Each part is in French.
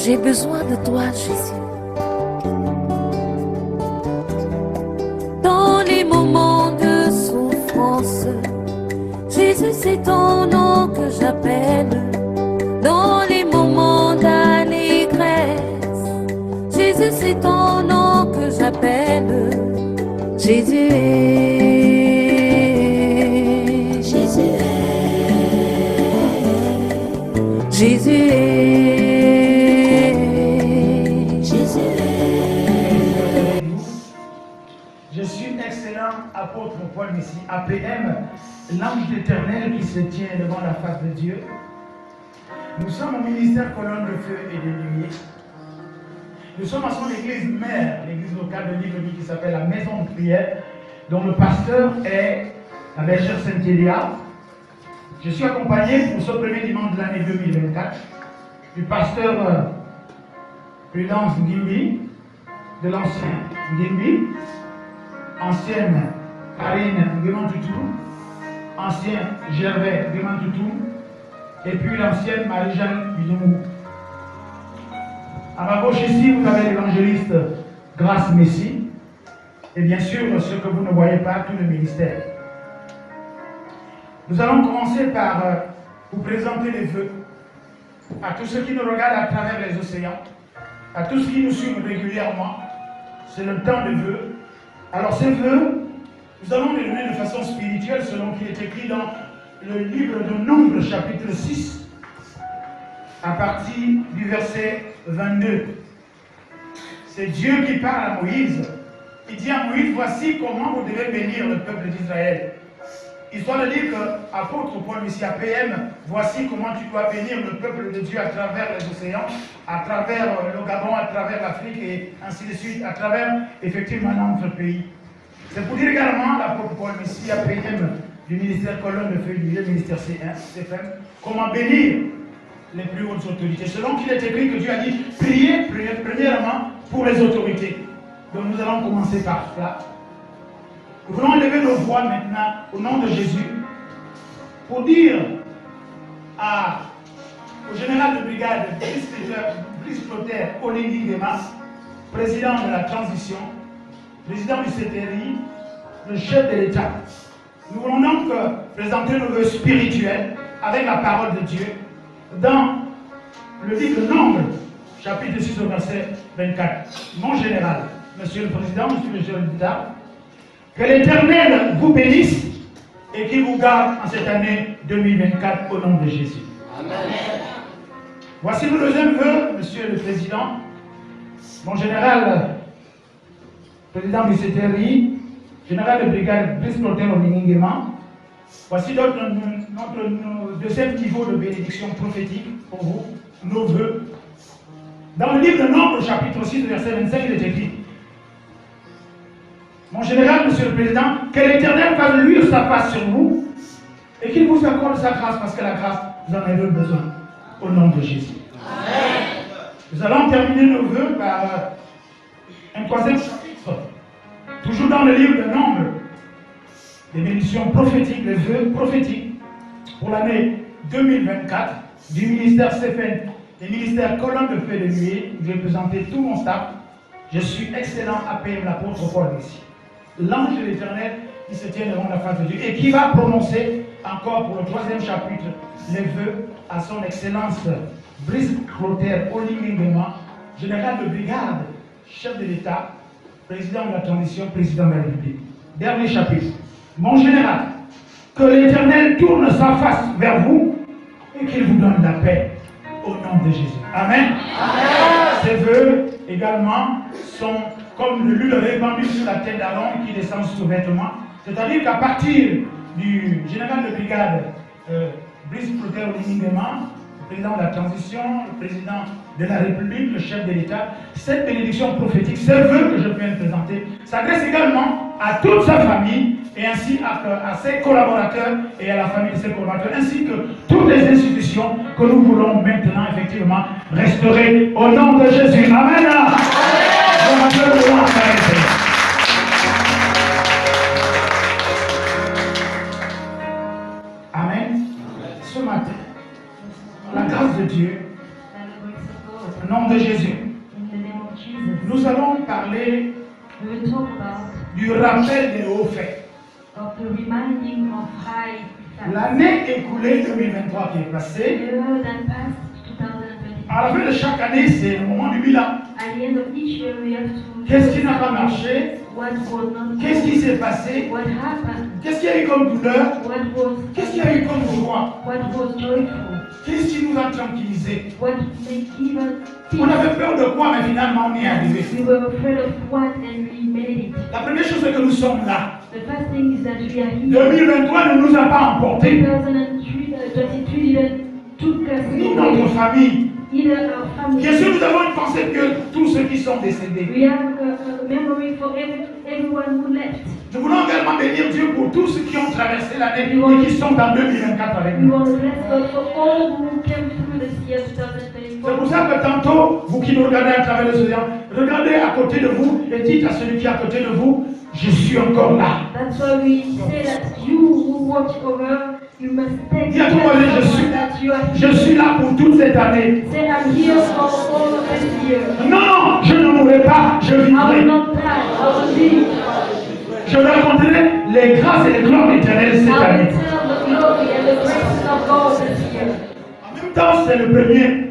J'ai besoin de toi, Jésus. Dans les moments de souffrance, Jésus, c'est ton nom que j'appelle. Dans les moments d'allégresse, Jésus, c'est ton nom que j'appelle. Jésus est, Jésus est, Jésus est, Jésus est. Je suis excellent apôtre Paul Messi, APM, l'ange éternel qui se tient devant la face de Dieu. Nous sommes au ministère Colonne de Feu et de Lumière. Nous sommes à son église mère, l'église locale de Libreville qui s'appelle la Maison de Prière, dont le pasteur est la bergère Saint-Elia. Je suis accompagné pour ce premier dimanche de l'année 2024 du pasteur Prudence Ngimbi, de l'ancien Ngimbi, ancienne Karine Nguemantoutou, ancien Gervais Nguemantoutou, et puis l'ancienne Marie-Jeanne Bidumou. À ma gauche ici, vous avez l'évangéliste Grâce Messi, et bien sûr, ce que vous ne voyez pas, tout le ministère. Nous allons commencer par vous présenter les vœux à tous ceux qui nous regardent à travers les océans, à tous ceux qui nous suivent régulièrement. C'est le temps des vœux. Alors ces vœux, nous allons les donner de façon spirituelle selon qu'il est écrit dans le livre de Nombre, chapitre 6, à partir du verset 22. C'est Dieu qui parle à Moïse. Il dit à Moïse, voici comment vous devez bénir le peuple d'Israël. Histoire de dire que, apôtre Paul Messi APM, voici comment tu dois bénir le peuple de Dieu à travers les océans, à travers le Gabon, à travers l'Afrique et ainsi de suite, à travers effectivement notre pays. C'est pour dire également, l'apôtre Paul Messi APM du ministère Colonne de Feu du ministère CFM, comment bénir les plus hautes autorités. Selon qu'il est écrit que Dieu a dit, priez premièrement pour les autorités. Donc nous allons commencer par cela. Nous voulons lever nos voix maintenant au nom de Jésus pour dire au général de brigade Brice Clotaire Olingi Gemas, président de la transition, président du CTRI, le chef de l'État. Nous voulons donc présenter nos vœux spirituels avec la parole de Dieu dans le livre de Nombre, chapitre 6 au verset 24. Mon général, monsieur le président, monsieur le chef de l'État, que l'Éternel vous bénisse et qu'il vous garde en cette année 2024 au nom de Jésus. Amen. Voici le deuxième vœu, monsieur le président, mon général, président du CTRI, général de brigade Brice Clotaire Olingi-Nguema. Voici donc notre deuxième niveau de bénédiction prophétique pour vous, nos vœux. Dans le livre de Nombre, chapitre 6, verset 25, il est écrit: mon général, monsieur le président, que l'Éternel fasse luire sa face sur vous et qu'il vous accorde sa grâce, parce que la grâce, vous en avez besoin, au nom de Jésus. Amen. Nous allons terminer nos vœux par un troisième chapitre, toujours dans le livre de Nombre, des bénédictions prophétiques, les vœux prophétiques pour l'année 2024 du ministère CFN, des ministères Colonne de Feu et de Nuée. Je vais présenter tout mon staff. Je suis excellent APM, l'apôtre Paul Messi, l'ange de l'Éternel qui se tient devant la face de Dieu et qui va prononcer encore pour le troisième chapitre les vœux à son excellence Brice Clotaire Olingi-Nguema, général de brigade, chef de l'État, président de la transition, président de la République. Dernier chapitre. Mon général, que l'Éternel tourne sa face vers vous et qu'il vous donne la paix au nom de Jésus. Amen. Amen. Ces vœux également sont comme l'huile répandue sur la tête d'Aaron qui descend sur son vêtement. C'est-à-dire qu'à partir du général de brigade Brice Clotaire Olingi-Nguema, le président de la transition, le président de la République, le chef de l'État, cette bénédiction prophétique, ces vœux que je viens de présenter, s'adresse également à toute sa famille et ainsi à ses collaborateurs et à la famille de ses collaborateurs, ainsi que toutes les institutions que nous voulons maintenant effectivement restaurer au nom de Jésus. Amen. Amen. Ce matin, la grâce de Dieu, au nom de de Jésus, In the name of Jesus, nous allons parler we will talk about du rappel des hauts faits. of the reminding of high facts. L'année écoulée 2023 qui est The passée, year that passed, 2023. à la fin de chaque année, c'est le moment du bilan. At the end of each year, we have to Qu'est-ce qui n'a pas marché? what was not Qu'est-ce qui s'est passé? what happened, Qu'est-ce qu'il y a eu comme douleur? Qu'est-ce qu'il y a eu comme joie? what was joyful, Qu'est-ce qui nous a tranquillisés? what made even On avait peur de quoi, mais finalement on y est arrivé. we were afraid of what and we made it. La première chose, c'est que nous sommes là. The first thing is that we are here. 2023 ne nous a pas emportés. 2023 didn't took us Ni notre away, famille. either our family. Bien sûr, nous avons une pensée que tous ceux qui sont décédés. We have a memory for everyone who left. Nous voulons également bénir Dieu pour tous ceux qui ont traversé l'année et qui sont en 2024 avec We nous. want to bless God for all who came through this year C'est pour 2024. ça que tantôt, vous qui nous regardez à travers le soleil, regardez à côté de vous et dites à celui qui est à côté de vous, je suis encore là. That's why we say that you who watch over, you must take Dis à care ton voisin, of someone that you are je here. suis là pour toute cette année. Say, I'm here for all of this year. Non, je ne mourrai pas, je I will vivrai. not die, I will live. Je raconterai les grâces et les gloires éternelles cette I will année. tell the glory and the graces of God this year. En même temps, c'est le premier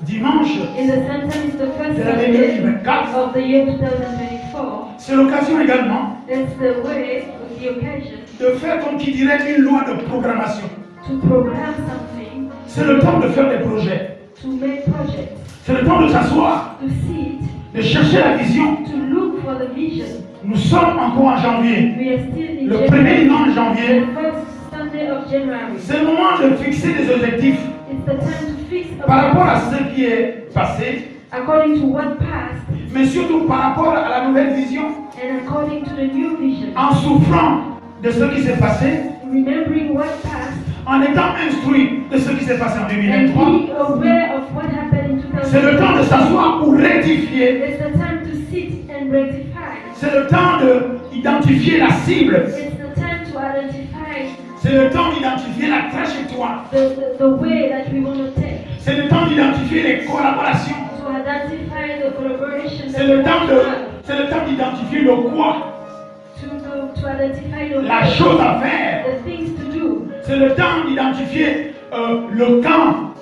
dimanche. In the same time, it's the first De l'année Sunday 2024. of the year 2024. C'est l'occasion également It's the way, the occasion, de faire, comme qui dirait, une loi de programmation. to program something, C'est le temps de faire des projets. to make projects, C'est le temps de s'asseoir, to sit, de chercher la vision. to look for the vision. Nous sommes encore en janvier. We are still in Le premier January, dimanche de janvier, the first Sunday of January. c'est le moment de fixer des objectifs It's the time to fix a par rapport à plan ce qui est passé, according to what passed mais surtout par rapport à la nouvelle vision, and according to the new vision. en souffrant de ce qui s'est passé, Remembering what passed en étant instruit de ce qui s'est passé en and 2023. being aware of what happened in C'est le temps de 2020. s'asseoir pour rectifier. It's the time to sit and rectify. C'est le temps d'identifier la cible. It's the time to identify C'est le temps d'identifier la trajectoire. the way that we want to take. C'est le temps d'identifier les collaborations. To identify the collaboration that C'est we le temps want to have. c'est le temps d'identifier le quoi, To identify the la way, chose à faire. the things to do, C'est le temps d'identifier le quand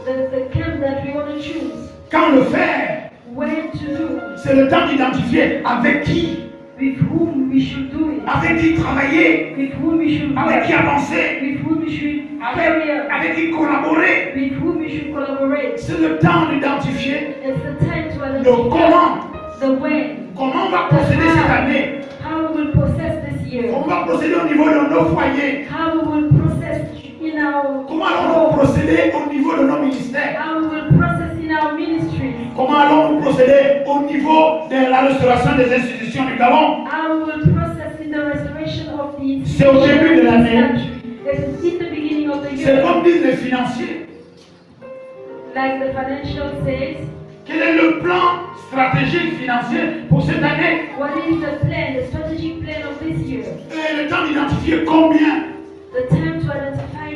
the camp that we want to choose, le faire. when to do, C'est le temps d'identifier avec qui, with whom we should do it, avec qui travailler, with whom we should avec qui work, avancer, with whom we should carry on, avec qui collaborer. with whom we should collaborate. C'est le temps d'identifier It's the time to le identify comment, the when, comment on va procéder cette année, how we will process this year, comment on va procéder au niveau de nos foyers, how we will process in our comment allons-nous procéder au niveau de nos ministères, how we will process in our ministries, comment allons-nous procéder au niveau de la restauration des institutions du Gabon. how we will process in the restoration of the C'est au début de l'année. country. It's in the beginning of the C'est year, comme disent les financiers. like the financial says. Quel est le plan stratégique financier pour cette année? What is the plan, the strategic plan of this year? Et le temps d'identifier combien The time to identify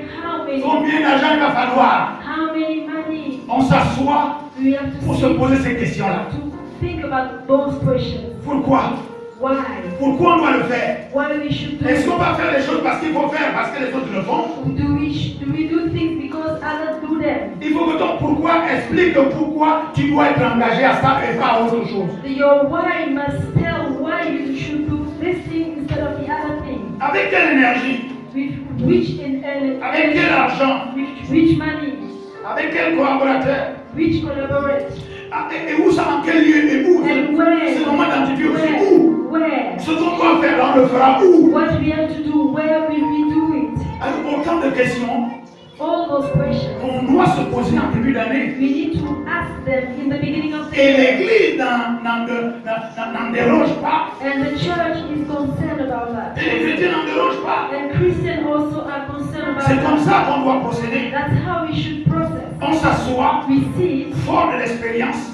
Combien d'argent il va falloir? how many money On s'assoit we have to pour se sit poser ces questions-là. to think about those questions. Pourquoi? Why? Pourquoi on doit le faire? Why we should do Est-ce qu'on it? va faire les choses parce qu'il faut faire, parce que les autres le font? Do we do things because others do them? Il faut que ton pourquoi explique le pourquoi tu dois être engagé à ça et pas à autre chose. Your why must tell why you should do this thing instead of the other thing. Avec quelle énergie? With which Avec quel argent? which money? Avec quel collaborateur? Which collaborate? Ah, et où ça, en quel lieu et où? And where? C'est le moment d'identifier aussi où. Where? Ce qu'on doit faire, là, on le fera où? What we have to do? Where will we do it? Alors, autant de questions All those questions. qu'on doit se poser en début d'année. We need to ask them in the beginning of the Et year. l'Église n'en déroge pas. And the church is concerned about that. Et les chrétiens n'en dérogent pas. And Christians also are concerned about C'est comme that. ça qu'on doit procéder. That's how we should process. On s'assoit We see fort de l'expérience,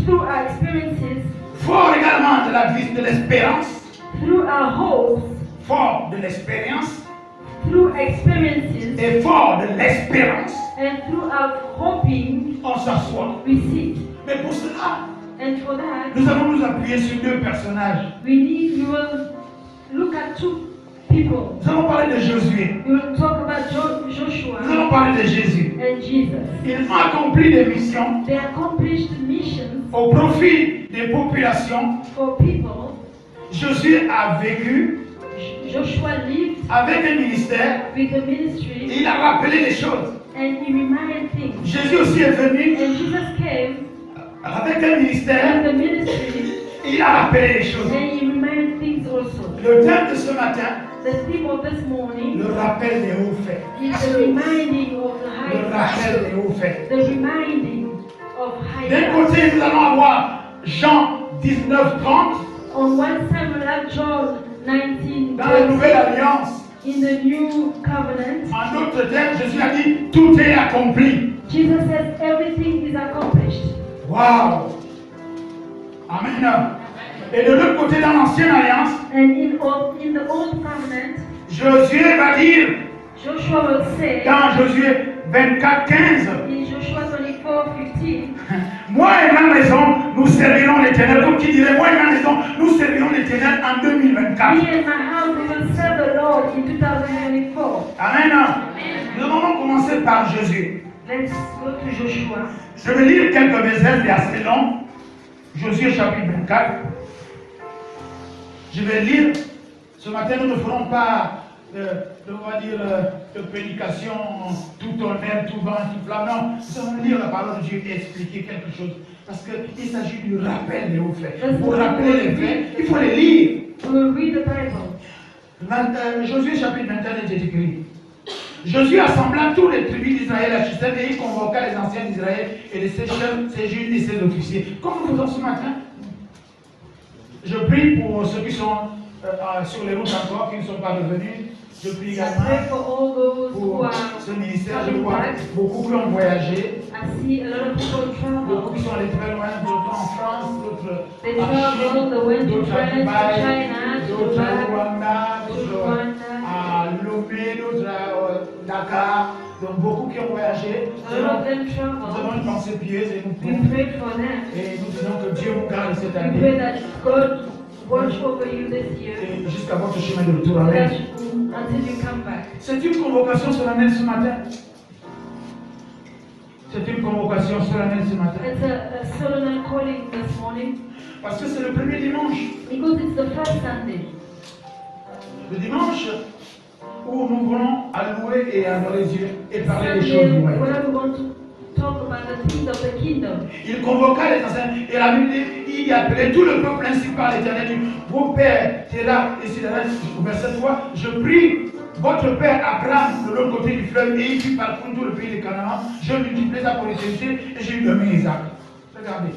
through our experiences, fort également de la vie, de l'espérance, through our hopes, fort de l'expérience, through experiences et fort de l'espérance, and throughout hoping, on s'assoit. we sit. Mais pour cela, And for that, nous allons nous appuyer sur deux personnages. we will look at two people. Nous allons parler de Josué. We will talk about Nous Joshua allons parler de Jésus. and Jesus. Ils ont accompli des missions They accomplished missions au profit des populations. for people. Josué a vécu Joshua lived avec un ministère. with the ministry Il a rappelé les choses. and he reminded things. Jésus aussi est venu And Jesus came avec un in ministère. the ministry Il a rappelé les choses. and he reminded things also. Le thème de ce matin, The theme of this morning le rappel des hauts faits. is the reminding of the high Le rappel des facts. hauts faits. The reminding of high D'un facts. côté, nous allons avoir Jean 19:30 On one side we have John 19 dans la Nouvelle Alliance. in the new covenant. En d'autres termes, Jésus a dit tout est accompli. Jesus says everything is accomplished. Waouh! Amen. Et de l'autre côté, dans l'Ancienne Alliance, And in the old covenant, Josué va dire Joshua will say dans Josué 24:15, in Joshua 24:15, moi et ma maison, nous servirons l'Éternel. Comme qui dirait, moi et ma maison, nous servirons l'Éternel en 2024. me and my house we will serve the Lord in 2024. Amen. Nous allons commencer par Josué. Let's go to Joshua. Je vais lire quelques versets, c'est assez long. Josué chapitre 24. Je vais lire. Ce matin, nous ne ferons pas de prédication, tout honneur, tout vent, tout flamme. Non, nous allons lire la parole de Dieu et expliquer quelque chose. Parce qu'il s'agit du rappel des hauts faits. Pour rappeler les faits, il faut les lire. We will read the Bible. Josué chapitre 21 est écrit. Josué assembla tous les tribus d'Israël à Shittim et il convoqua les anciens d'Israël et les chefs, ses juges et ses officiers. Comme nous faisons ce matin, je prie pour ceux qui sont sur les routes encore, qui ne sont pas revenus. Je prie I également pray for all those who pour are ce ministère. Je coming vois back. beaucoup qui ont voyagé, I see a lot of people beaucoup qui travel. sont allés très loin, d'autres en France, d'autres They en travel, Chine, they went to d'autres à France, to Dubaï, China, to d'autres à Dubai, Rwanda, to d'autres Rwanda. à Lomé, d'autres à Dakar. Donc beaucoup qui ont voyagé. A lot of them Nous travel. avons une pensée pieuse et nous We prions. pray for them. Et nous disons que Dieu vous garde cette We année pray that God watch over you this year, et jusqu'à votre chemin de retour. so that Amen. until you come back. C'est une convocation solennelle ce matin. C'est une convocation solennelle ce matin. It's a solemn calling this morning Parce que c'est le premier dimanche. because it's the first Sunday. Le dimanche où nous voulons louer et adorer Dieu et parler des choses Sunday du royaume. where we want to talk about the things of the kingdom. Il convoqua les anciens et la Bible dit il y appelait tout le peuple ainsi par l'Éternel dit vos pères, Terah et Sidon. Verset 3, je prie votre père Abraham de l'autre côté du fleuve et il fit parcourir tout le pays de Canaan. Je multipliai sa postérité et j'ai eu donné Isaac. Regardez.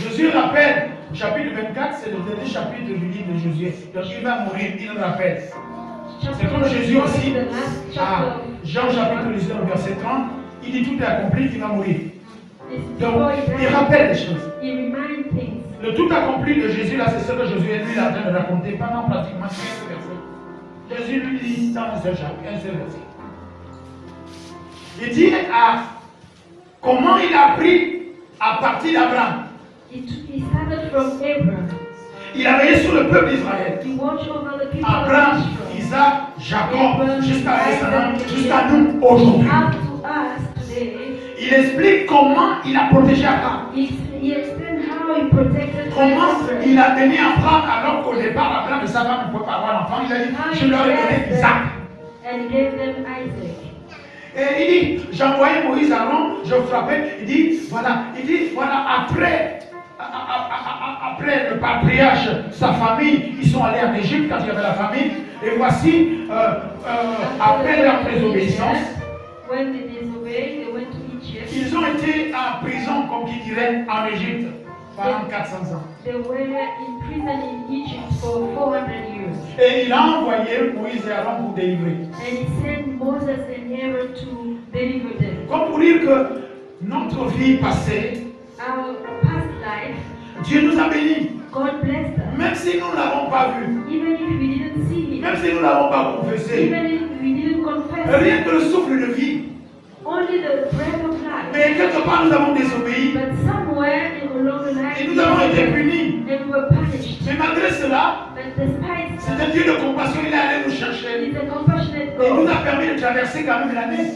Jésus rappelle, chapitre 24, c'est le dernier chapitre du livre de Josué. Donc il va mourir, il rappelle. C'est comme Jésus aussi, The last à chapter Jean chapitre 19, verset 30, il dit tout est accompli, il va mourir. is Donc before he il died. rappelle les choses. He reminds things. Le tout accompli de Jésus, là, c'est ce que Josué lui est en train de raconter pendant pratiquement 15 versets. Jésus lui dit dans un seul chapitre, un seul verset. Il dit comment il a appris à partir d'Abraham. He started from Abraham. Il a veillé sur le peuple d'Israël. He watched over the people Abraham, of Israel. Isaac, Jacob, jusqu'à nous aujourd'hui. Up to us today, Il explique comment il a protégé Abraham. he explained how he protected Comment Israel. il a donné Abraham alors qu'au départ, Abraham ne savait pas ne pouvait pas avoir l'enfant. Il a dit, How je he leur ai donné blessed Isaac. them and gave them Isaac. Et il dit, j'envoyais Moïse à Aaron, je frappais. Il dit, voilà, après le patriarche, sa famille, ils sont allés en Égypte quand il y avait la famine. Et voici, après leur désobéissance, When they disobeyed, they went to Egypt. ils ont été en prison, comme qui dirait, en Égypte, pendant 400 ans. They were in prison in Egypt for 400 years. Et il a envoyé Moïse et Aaron pour délivrer. And he sent Moses and Aaron to deliver them. Comme pour dire que notre vie passée, Our past life, Dieu nous a bénis. God blessed us. Même si nous ne l'avons pas vu, Even if we didn't see Him, même si nous ne l'avons pas confessé, even if we didn't confess rien Him, que le souffle de vie. only the breath of life. Mais quelque part nous avons désobéi But somewhere along the line, et nous avons été punis. and we were punished. Mais malgré cela, But despite c'est un Dieu de compassion, il est allé nous chercher. He's a compassionate Il nous God. a permis de traverser quand même l'année.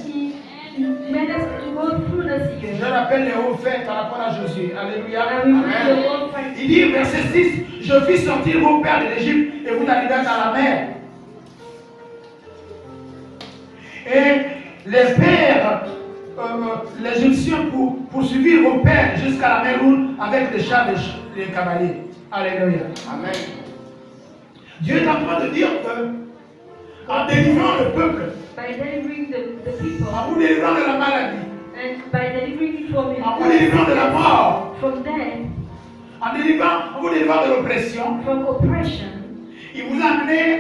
He made us to go through this Je year. rappelle les hauts faits par rapport à Josué. Alléluia. And we read the Amen. whole fight. Il dit, verset 6, je fis sortir vos pères de l'Égypte et vous arrivez dans la mer. Et les pères, les Égyptiens poursuivirent vos pères jusqu'à la mer Rouge avec les chars et les cavaliers. Alléluia. Amen. Dieu est en train de dire que, en délivrant le peuple, By delivering the people, en vous délivrant de la maladie, and by delivering you en vous délivrant de la mort, from death, en vous délivrant de l'oppression, from oppression, il vous a amené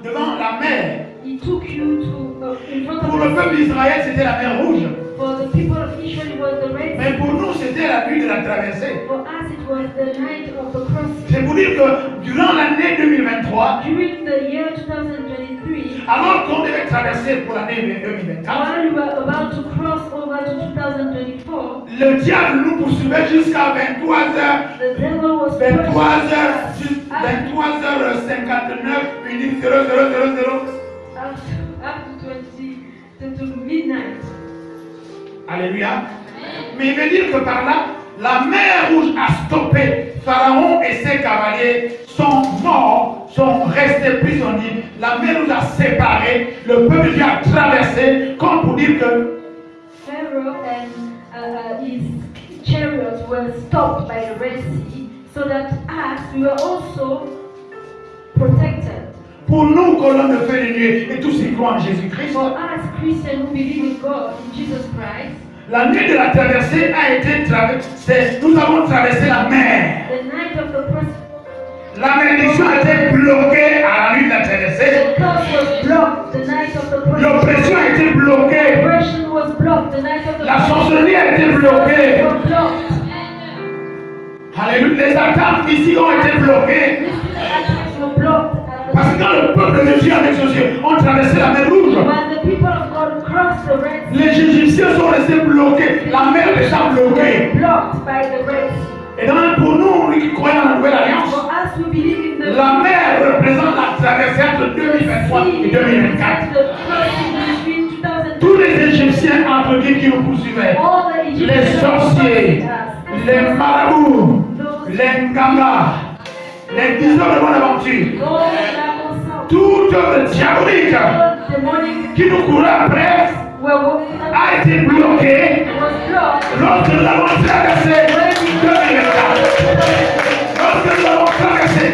devant la mer. He took you to in front Pour of le the peuple d'Israël, c'était la mer Rouge. For the people of Israel, it was the Red Mais Sea. pour nous, c'était la nuit de la traversée. For us, it was the night of the crossing. C'est pour dire que durant l'année 2023, During the year 2023, alors qu'on devait traverser pour l'année 2024, while we were about to cross over to 2024, le diable nous poursuivait jusqu'à 23h. the devil was 23h, 23h59 minutes 0000. up to midnight. Alléluia. Mais il veut dire que par là, la mer Rouge a stoppé. Pharaon et ses cavaliers sont morts, sont restés prisonniers. La mer Rouge a séparé. Le peuple de Dieu a traversé, comme pour dire que Pharaoh and his chariots were stopped by the Red Sea, so that us, we were also protected. pour nous, colonnes de feu de nuit et tous ceux qui croient en Jésus-Christ, For us Christians who believe in God, in Jesus Christ, la nuit de la traversée a été traversée. Nous avons traversé la mer. the night of the cross, La malédiction a été bloquée à la nuit de la traversée. the curse was blocked. The night of the cross, L'oppression a été bloquée. oppression was blocked. The night of the La cross, sorcellerie a été bloquée. was blocked. Alléluia. Les attaques physiques ont été bloquées. These attacks were blocked. Parce que quand le peuple de Dieu avec Josué ont traversé la mer Rouge, When the people of God crossed the Red Sea, les Égyptiens sont restés bloqués. La mer est déjà they bloquée. were blocked by the Red Sea. Et donc pour nous qui croyons en la nouvelle alliance, For us who believe in the la mer représente la traversée entre 2023 et 2024. the crossing between 2000, Tous les Égyptiens entre guillemets qui nous poursuivaient, all the les Egyptians sorciers, les marabouts, les nganga, les bisons de bonne aventure, toute œuvre diabolique qui nous courait après a été bloquée lorsque nous avons traversé 2024. Lorsque nous avons traversé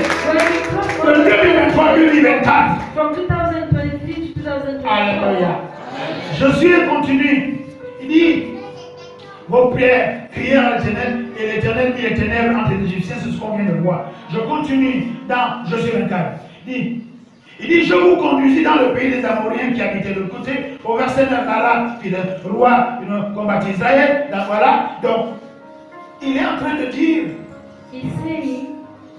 de 2023 à 2024. From 2023 to 2024. Alléluia. Josué continue. Il dit, vos prières crièrent à l'Éternel et l'Éternel mit les ténèbres entre les Égyptiens, c'est ce qu'on vient de voir. Je continue dans Josué 24. Il dit, je vous conduisis dans le pays des Amoriens qui habitaient de l'autre côté, au verset 9, là, puis le roi combattit Israël, là voilà. Donc, il est en train de dire, He's saying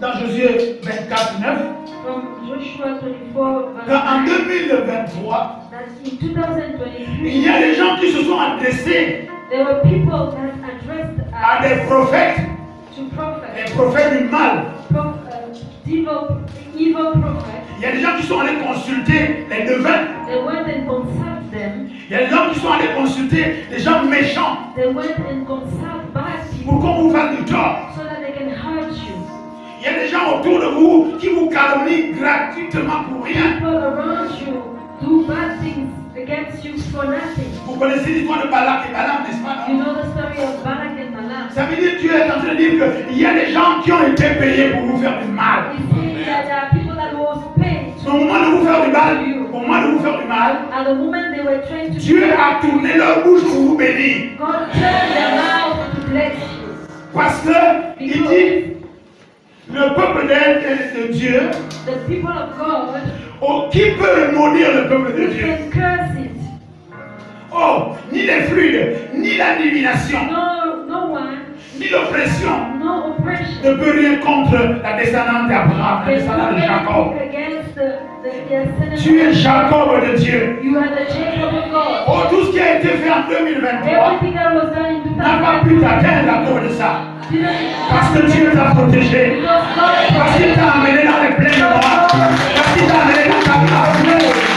dans Josué 24, 9, from Joshua 24, qu'en verse 2023, 9, that in 2023, il y a des gens qui se sont adressés there were people that addressed à des prophètes, to prophets, les prophètes du mal. evil prophets. Il y a des gens qui sont allés consulter les devins. They went and consulted them. Il y a des gens qui sont allés consulter des gens méchants They went and consulted bad pour people qu'on vous fasse du tort. so that they can hurt you. Il y a des gens autour de vous qui vous calomnient gratuitement pour rien. People around you do bad things against you for nothing. Vous connaissez l'histoire de Balak et Balaam, n'est-ce pas? You Non? know the story of Balak and Balaam. Ça veut dire que Dieu est en train de dire qu'il y a des gens qui ont été payés pour vous faire du mal. You see that there are people that was paid Au moment de vous faire du mal, au moment de vous faire du mal, at the moment they were trying to Dieu a tourné leur bouche pour vous bénir. God turned their mouth to bless you. Parce que il dit, le peuple de Dieu, The people of God oh, qui peut maudire le peuple de Dieu? can curse it. Oh, ni les fluides, ni la divination, No one ni l'oppression No oppression. ne peut rien contre la descendance d'Abraham, la They do descendance de Jacob. anything against the ascendant Tu es of Jacob de Dieu. You are the Jacob of God. Oh, tout ce qui a été fait en 2023 Everything that was done in n'a pas pu 2023 t'atteindre à cause de ça. didn't Parce que Dieu t'a protégé. because God Parce qu'il t'a amené dans les plaines de moi. Parce qu'il t'a amené dans ta grâce.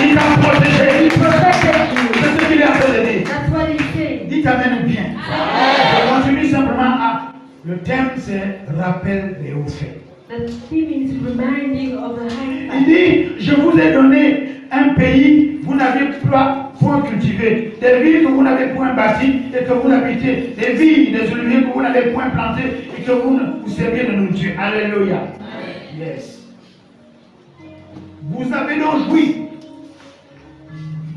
Il t'a protégé. protected you. C'est ce qu'il est en train de dire. That's what he's saying. Dis t'amène bien. Je continue simplement à. Le thème c'est rappel des hauts faits. The theme is reminding of the high Il fact. dit, je vous ai donné un pays, vous n'avez pas point cultivé, des villes que vous n'avez point bâties et que vous habitez, des vignes, des oliviers que vous n'avez point plantés et que vous serviez de nourriture. Alléluia. Yes. Vous avez donc joui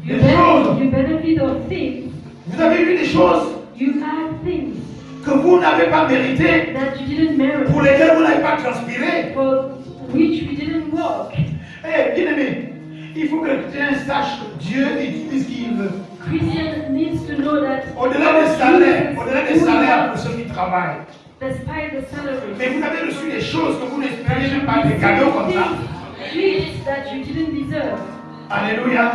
You des choses. benefit of things. Vous avez vu des choses You had things que vous n'avez pas méritées, that you didn't merit, pour lesquelles vous n'avez pas transpiré. for which we didn't work. Eh, bien-aimé, il faut que le chrétien sache que Dieu utilise ce qu'il veut. Christian needs to know that Au-delà des salaires pour ceux qui travaillent. despite the salary, Mais vous avez reçu des choses que vous n'espériez même pas, des cadeaux comme ça. gifts that you didn't deserve. Alléluia.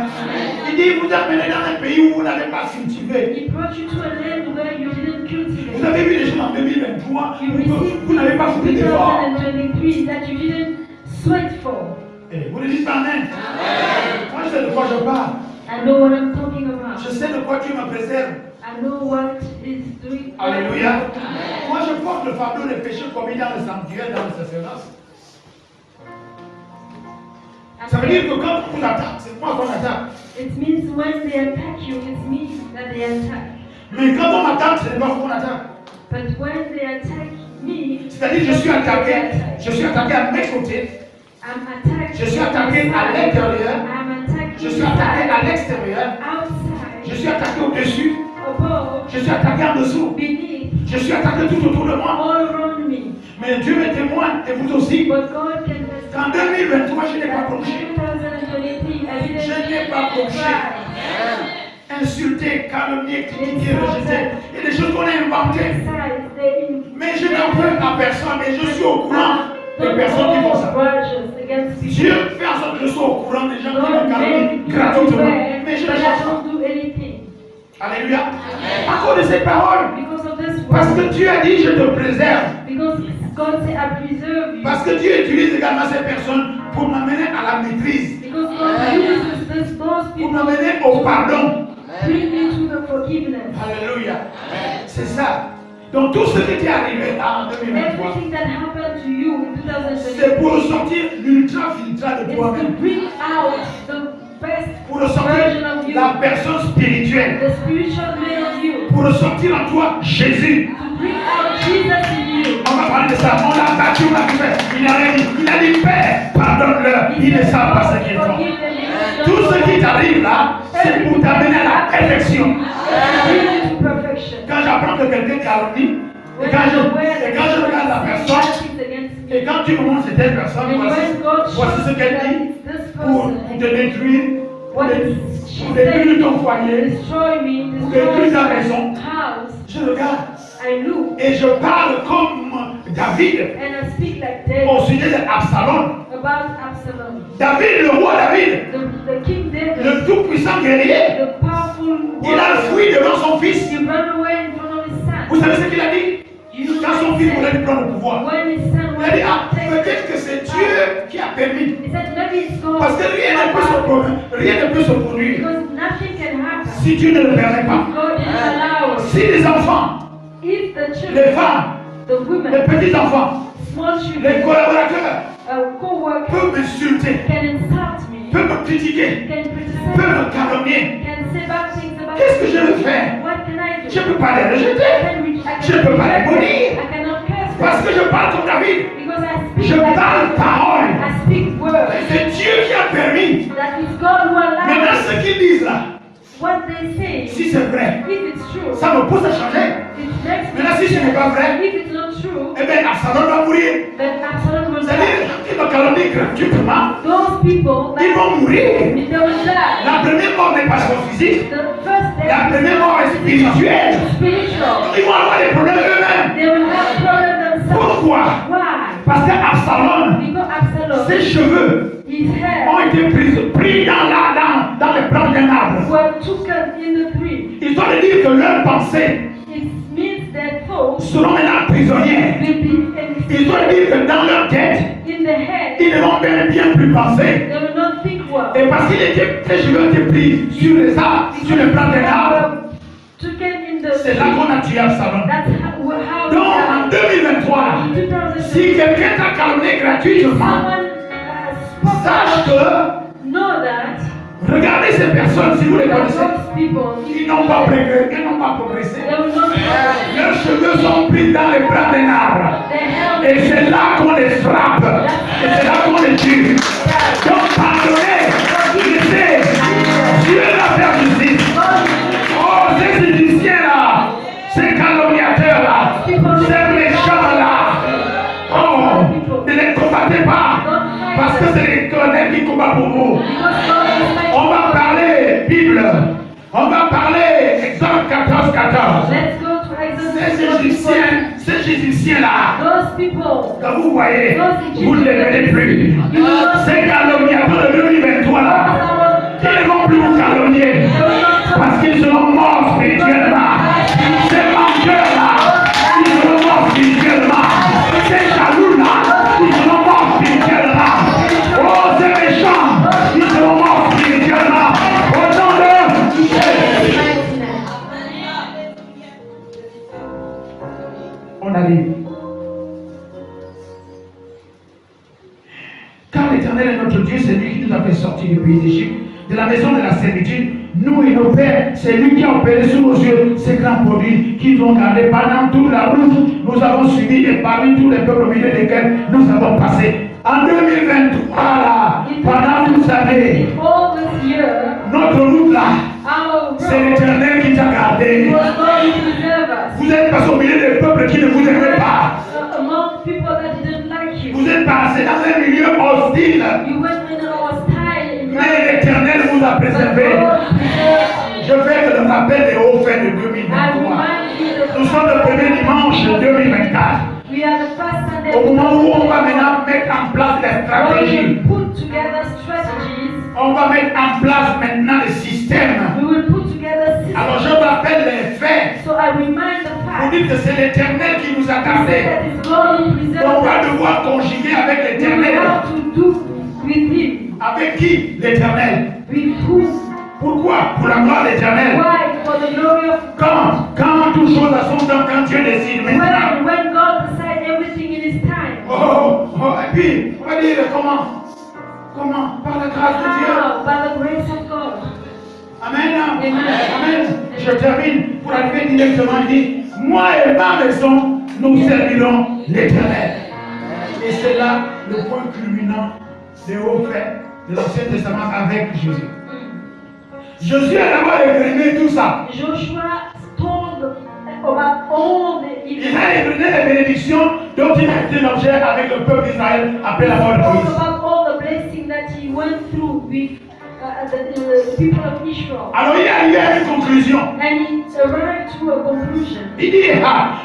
Il dit, vous amenez dans un pays où vous n'avez pas cultivé. He brought you to a land where you didn't cultivate. Vous avez vu des gens en 2023 You où received vous n'avez pas fait d'efforts. 2023 that you didn't sweat for. Eh, vous ne dites pas Amen. Moi, je sais de quoi je parle. I know what I'm talking about. Je sais de quoi Dieu me préserve. I know what is doing. Alléluia. Moi, je porte le fardeau des péchés commis dans le sanctuaire, dans le sacerdoce. Ça veut dire que quand on vous attaque, c'est moi qu'on attaque. It means when they attack you, it's me that they attack. Mais quand on m'attaque, ce n'est pas qu'on attaque. But when they attack me, C'est-à-dire je suis attaqué à mes côtés, I'm attacked. je suis attaqué à l'intérieur, I'm attacked. je suis attaqué à l'extérieur, outside, je suis attaqué au-dessus, above, je suis attaqué en dessous, beneath, je suis attaqué tout autour de moi. all around me. Mais Dieu est témoin, et vous aussi, But God can qu'en 2023, je n'ai pas bronché, 2023, I didn't je n'ai pas bronché. cry. Insulté, calomnié, critiqué, rejeté. Il y a des choses qu'on a inventées. Mais je n'en veux à personne et je suis au courant des personnes qui font ça. Dieu fait en sorte que je sois au courant des gens qui me calomnient gratuitement. Mais je ne change pas. Alléluia. À cause de ces paroles. Parce que Dieu a dit je te préserve. Parce que Dieu utilise également ces personnes pour m'amener à la maîtrise. Pour m'amener au pardon. Alléluia. C'est ça. Donc tout ce qui t'est arrivé en 2023, c'est pour ressortir l'ultra-filtra de toi-même. Pour ressortir la personne spirituelle. Pour ressortir en toi Jésus. On va parler de ça. On l'a battu, on l'a fait. Il a rien dit. Il a dit Père, pardonne-leur. Ils ne savent pas ce qu'ils font. Tout ce qui t'arrive là, c'est pour t'amener à la perfection. Quand j'apprends que quelqu'un calomnie, et quand je regarde la personne, et quand tu me montres cette personne, voici ce qu'elle dit pour te détruire, pour détruire ton foyer, pour détruire ta maison. Je regarde et je parle comme David au sujet d'Absalom. David, le roi David, le tout-puissant guerrier, il a fui devant son fils. Vous savez ce qu'il a dit? Quand son fils voulait lui prendre le pouvoir, il a dit, ah, peut-être que c'est Dieu qui a permis. Parce que rien ne peut se produire si Dieu ne le permet pas. Si les enfants, les femmes, les petits-enfants, les collaborateurs peuvent m'insulter, peuvent me critiquer, peuvent me calomnier, qu'est-ce que je veux faire? Je ne peux pas les rejeter. Je ne peux pas les maudire. Parce que je parle comme David. Je parle parole. C'est Dieu qui a permis. Maintenant, ce qu'ils disent là, si c'est vrai, ça me pousse à changer. Maintenant, si ce n'est pas vrai, eh bien, Absalom va mourir. C'est-à-dire, il me calomnie gratuitement, those people, ils vont mourir. they will die. La première mort n'est pas seulement physique, The first death la première mort est spirituelle. spiritual. Ils vont avoir des problèmes eux-mêmes. They will have problems themselves. Pourquoi? Why? Parce qu'Absalom, Because Absalom, ses cheveux his hair ont été pris dans les branches d'un arbre. were taken in the tree. Ils ont dit que leurs pensées It means their thoughts seront maintenant prisonnières. will be Ils ont dit que dans leur tête, in the head. ils ne vont bien plus penser. They will not think well. Et parce qu'il était, ses cheveux étaient pris sur les arbres, sur les branches d'un arbre, Taken in the c'est là qu'on a tué Absalom. That's how Donc en 2023, in 2000, si quelqu'un t'a calmé gratuitement, someone sache que, know that regardez ces personnes, si vous les connaissez, those people, ils n'ont pas progressé. they will not Leurs cheveux sont pris dans les bras d'un arbre. they have Et c'est là qu'on les frappe. Et c'est là qu'on les tue. Donc pardonnez, laissez Dieu va faire justice. Oh, ces musiciens-là, ces calomniateurs-là, ces méchants-là, oh, ne les combattez pas. Parce que c'est l'Éternel qui combat pour vous. On va parler Bible. On va parler Exode 14, 14. Let's go to Exodus. Ces Égyptiens-là, Those people, que vous voyez, vous ne les verrez plus. Ces calomniateurs de 2023 là, ils ne vont plus vous calomnier parce qu'ils seront morts spirituellement. Ces menteurs là, ils seront morts spirituellement. Ces jaloux là, ils seront morts spirituellement. Oh, ces méchants, ils seront morts spirituellement. Au nom de Jésus. On arrive. Car l'Éternel est notre Dieu, c'est lui qui nous a fait sortir du pays d'Égypte, de la maison de la servitude. Nous et nos pères, c'est lui qui a opéré sous nos yeux ces grands produits qu'ils ont gardés pendant toute la route. Nous avons suivi et parmi tous les peuples au milieu desquels nous avons passé. En 2023, là, pendant toute cette année, all this year, notre route là, our c'est road l'Éternel qui t'a gardé. was going to preserve us. Vous êtes passé au milieu des peuples qui ne vous aimaient pas. Among people that didn't like you. Vous êtes passé dans un milieu hostile. You went in a hostile Mais l'Éternel vous a préservé. Je fais le rappel des hauts faits de 2023. Nous sommes le premier dimanche de 2024. We are the first Sunday Au moment où on va maintenant mettre en place les stratégies. we will put together strategies. On va mettre en place maintenant les systèmes. We will put together systems. Alors je rappelle les faits. So I remind the Vous fact dites que c'est l'Éternel qui nous a that gardés. is God who preserves On va us. devoir conjuguer avec We l'Éternel. have to do with Him. Avec qui? L'Éternel. With whom? Pourquoi? Pour la gloire de l'Éternel. Why? For the glory of Quand toutes choses sont dans, quand Dieu décide maintenant. when God decides everything in His time. Et puis, on va dire comment? Par la grâce de Dieu. How? By the grace of God. Amen. Amen. Amen. Je termine pour arriver directement. Il dit, moi et ma maison, nous servirons l'Éternel. Et c'est là le point culminant des hauts faits de l'Ancien Testament avec Jésus. Jésus a d'abord égrené tout ça. Joshua told about all the Il a égrené les bénédictions dont il a été l'objet avec le peuple d'Israël après la mort de Moïse. about all the blessing that he went through with the people of Israel. Alors il est arrivé à une conclusion. And he arrived to a conclusion. Il dit,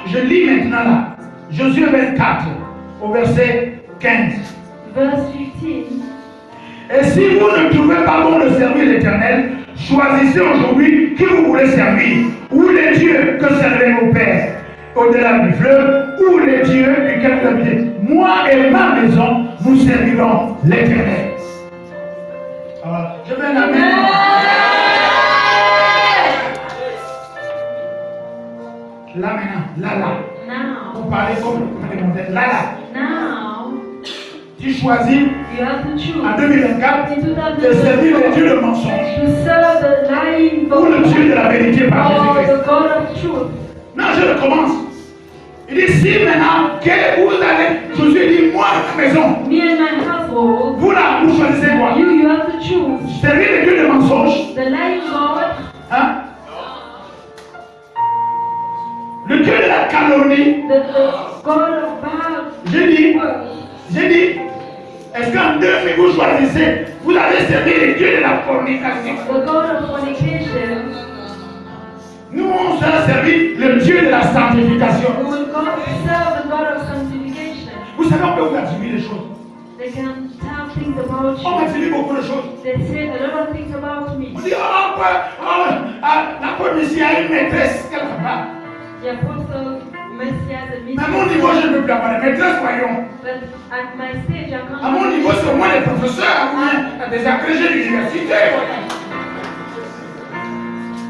je lis maintenant là, Josué 24, au verset 15. Verse 15. Et si vous ne trouvez pas bon de servir l'Éternel, choisissez aujourd'hui qui vous voulez servir, ou les dieux que servaient vos pères au-delà du fleuve, ou les dieux duquel vous habitez. Moi et ma maison, nous servirons l'Éternel. Alors, je vais la mettre. Là maintenant, là. Now, Vous parlez comme les montagnes. Là. now, Tu choisis you have to choose en 2024 in de servir le Dieu de mensonge to serve the lying ou le Dieu de la vérité par or Jésus-Christ. the God of truth. Non, je recommence. Il dit, si maintenant que vous allez, Josué dit, moi et ma maison, Me and my household, vous là, vous choisissez quoi? you have to choose Servir le Dieu de mensonge, the lying God, hein? Le Dieu de la calomnie. the God of bad J'ai dit, works. Est-ce qu'en 2000 vous choisissez, vous allez servir le Dieu de la fornication? The God of fornication. Nous, on sera servi le Dieu de la sanctification. We will serve the God of sanctification. Vous savez, on peut vous attribuer des choses. They can tell things about On you. m'attribue beaucoup de choses. They say a lot of things about me. On dit, l'apôtre Messie a une maîtresse quelque part. The apostle Messiah, the Mais à mon niveau, je ne peux plus avoir de maîtresse, voyons. But at my stage, I can't. À mon niveau, c'est au moins des professeurs, ou bien des agrégés d'université.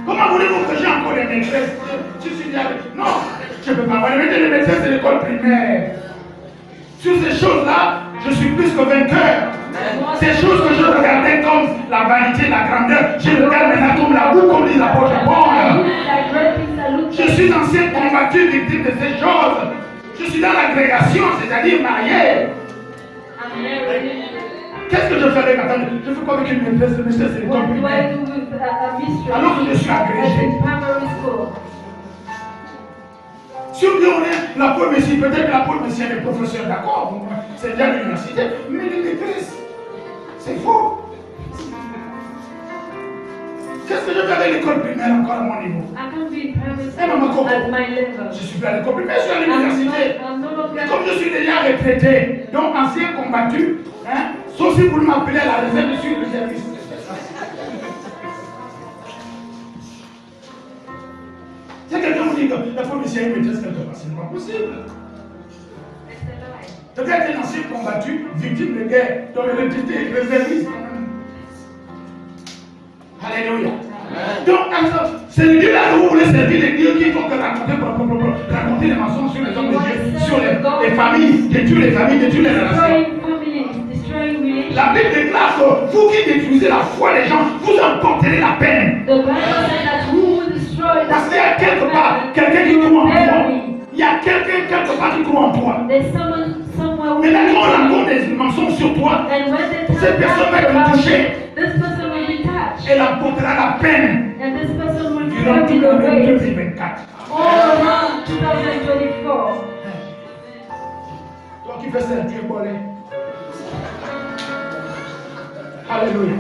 Comment voulez-vous que j'ai encore des maîtresses? Je suis là. Non, je ne peux pas avoir des maîtresses de l'école primaire. Sur ces choses-là, je suis plus que vainqueur. Ces choses que je regardais comme la vanité, la grandeur, je regarde maintenant comme la boue, comme dit l'apôtre Paul. Je suis ancien combattu, victime de ces choses. Je suis dans l'agrégation, c'est-à-dire marié. Qu'est-ce que je ferais maintenant? Je fais quoi avec une maîtresse de l'école primaire? Alors que je suis agrégé. Si on dit on est l'apôtre Messie, peut-être que l'apôtre Messie est le professeur, d'accord, c'est bien l'université, mais les maîtresses, c'est faux. Qu'est-ce que je fais avec l'école primaire encore à mon niveau? Je suis plus à l'école primaire, je suis à l'université. Mais comme je suis déjà retraité, donc ancien combattu, hein, sauf si vous m'appelez à la réserve, je suis réserviste. Si quelqu'un vous dit que la police a une maîtresse quelque part, ce n'est pas possible. Peut-être un ancien combattu, victime de guerre, dont le retraité est réserviste. Alléluia. Donc, c'est le Dieu là où vous voulez servir les dieux qui font que raconter des mensonges sur les hommes de Dieu, sur les familles, détruire les familles, détruire les relations. La Bible déclare que vous qui détruisez la foi des gens, vous emporterez la peine. Parce qu'il y a quelque part quelqu'un qui croit en toi. Il y a quelqu'un quelque part qui croit en toi. Mais là, quand on raconte des mensonges sur toi, cette personne va te toucher. Elle emportera la peine durant toute l'année 2024. Toi qui fais ça, tu es bolé. Alléluia.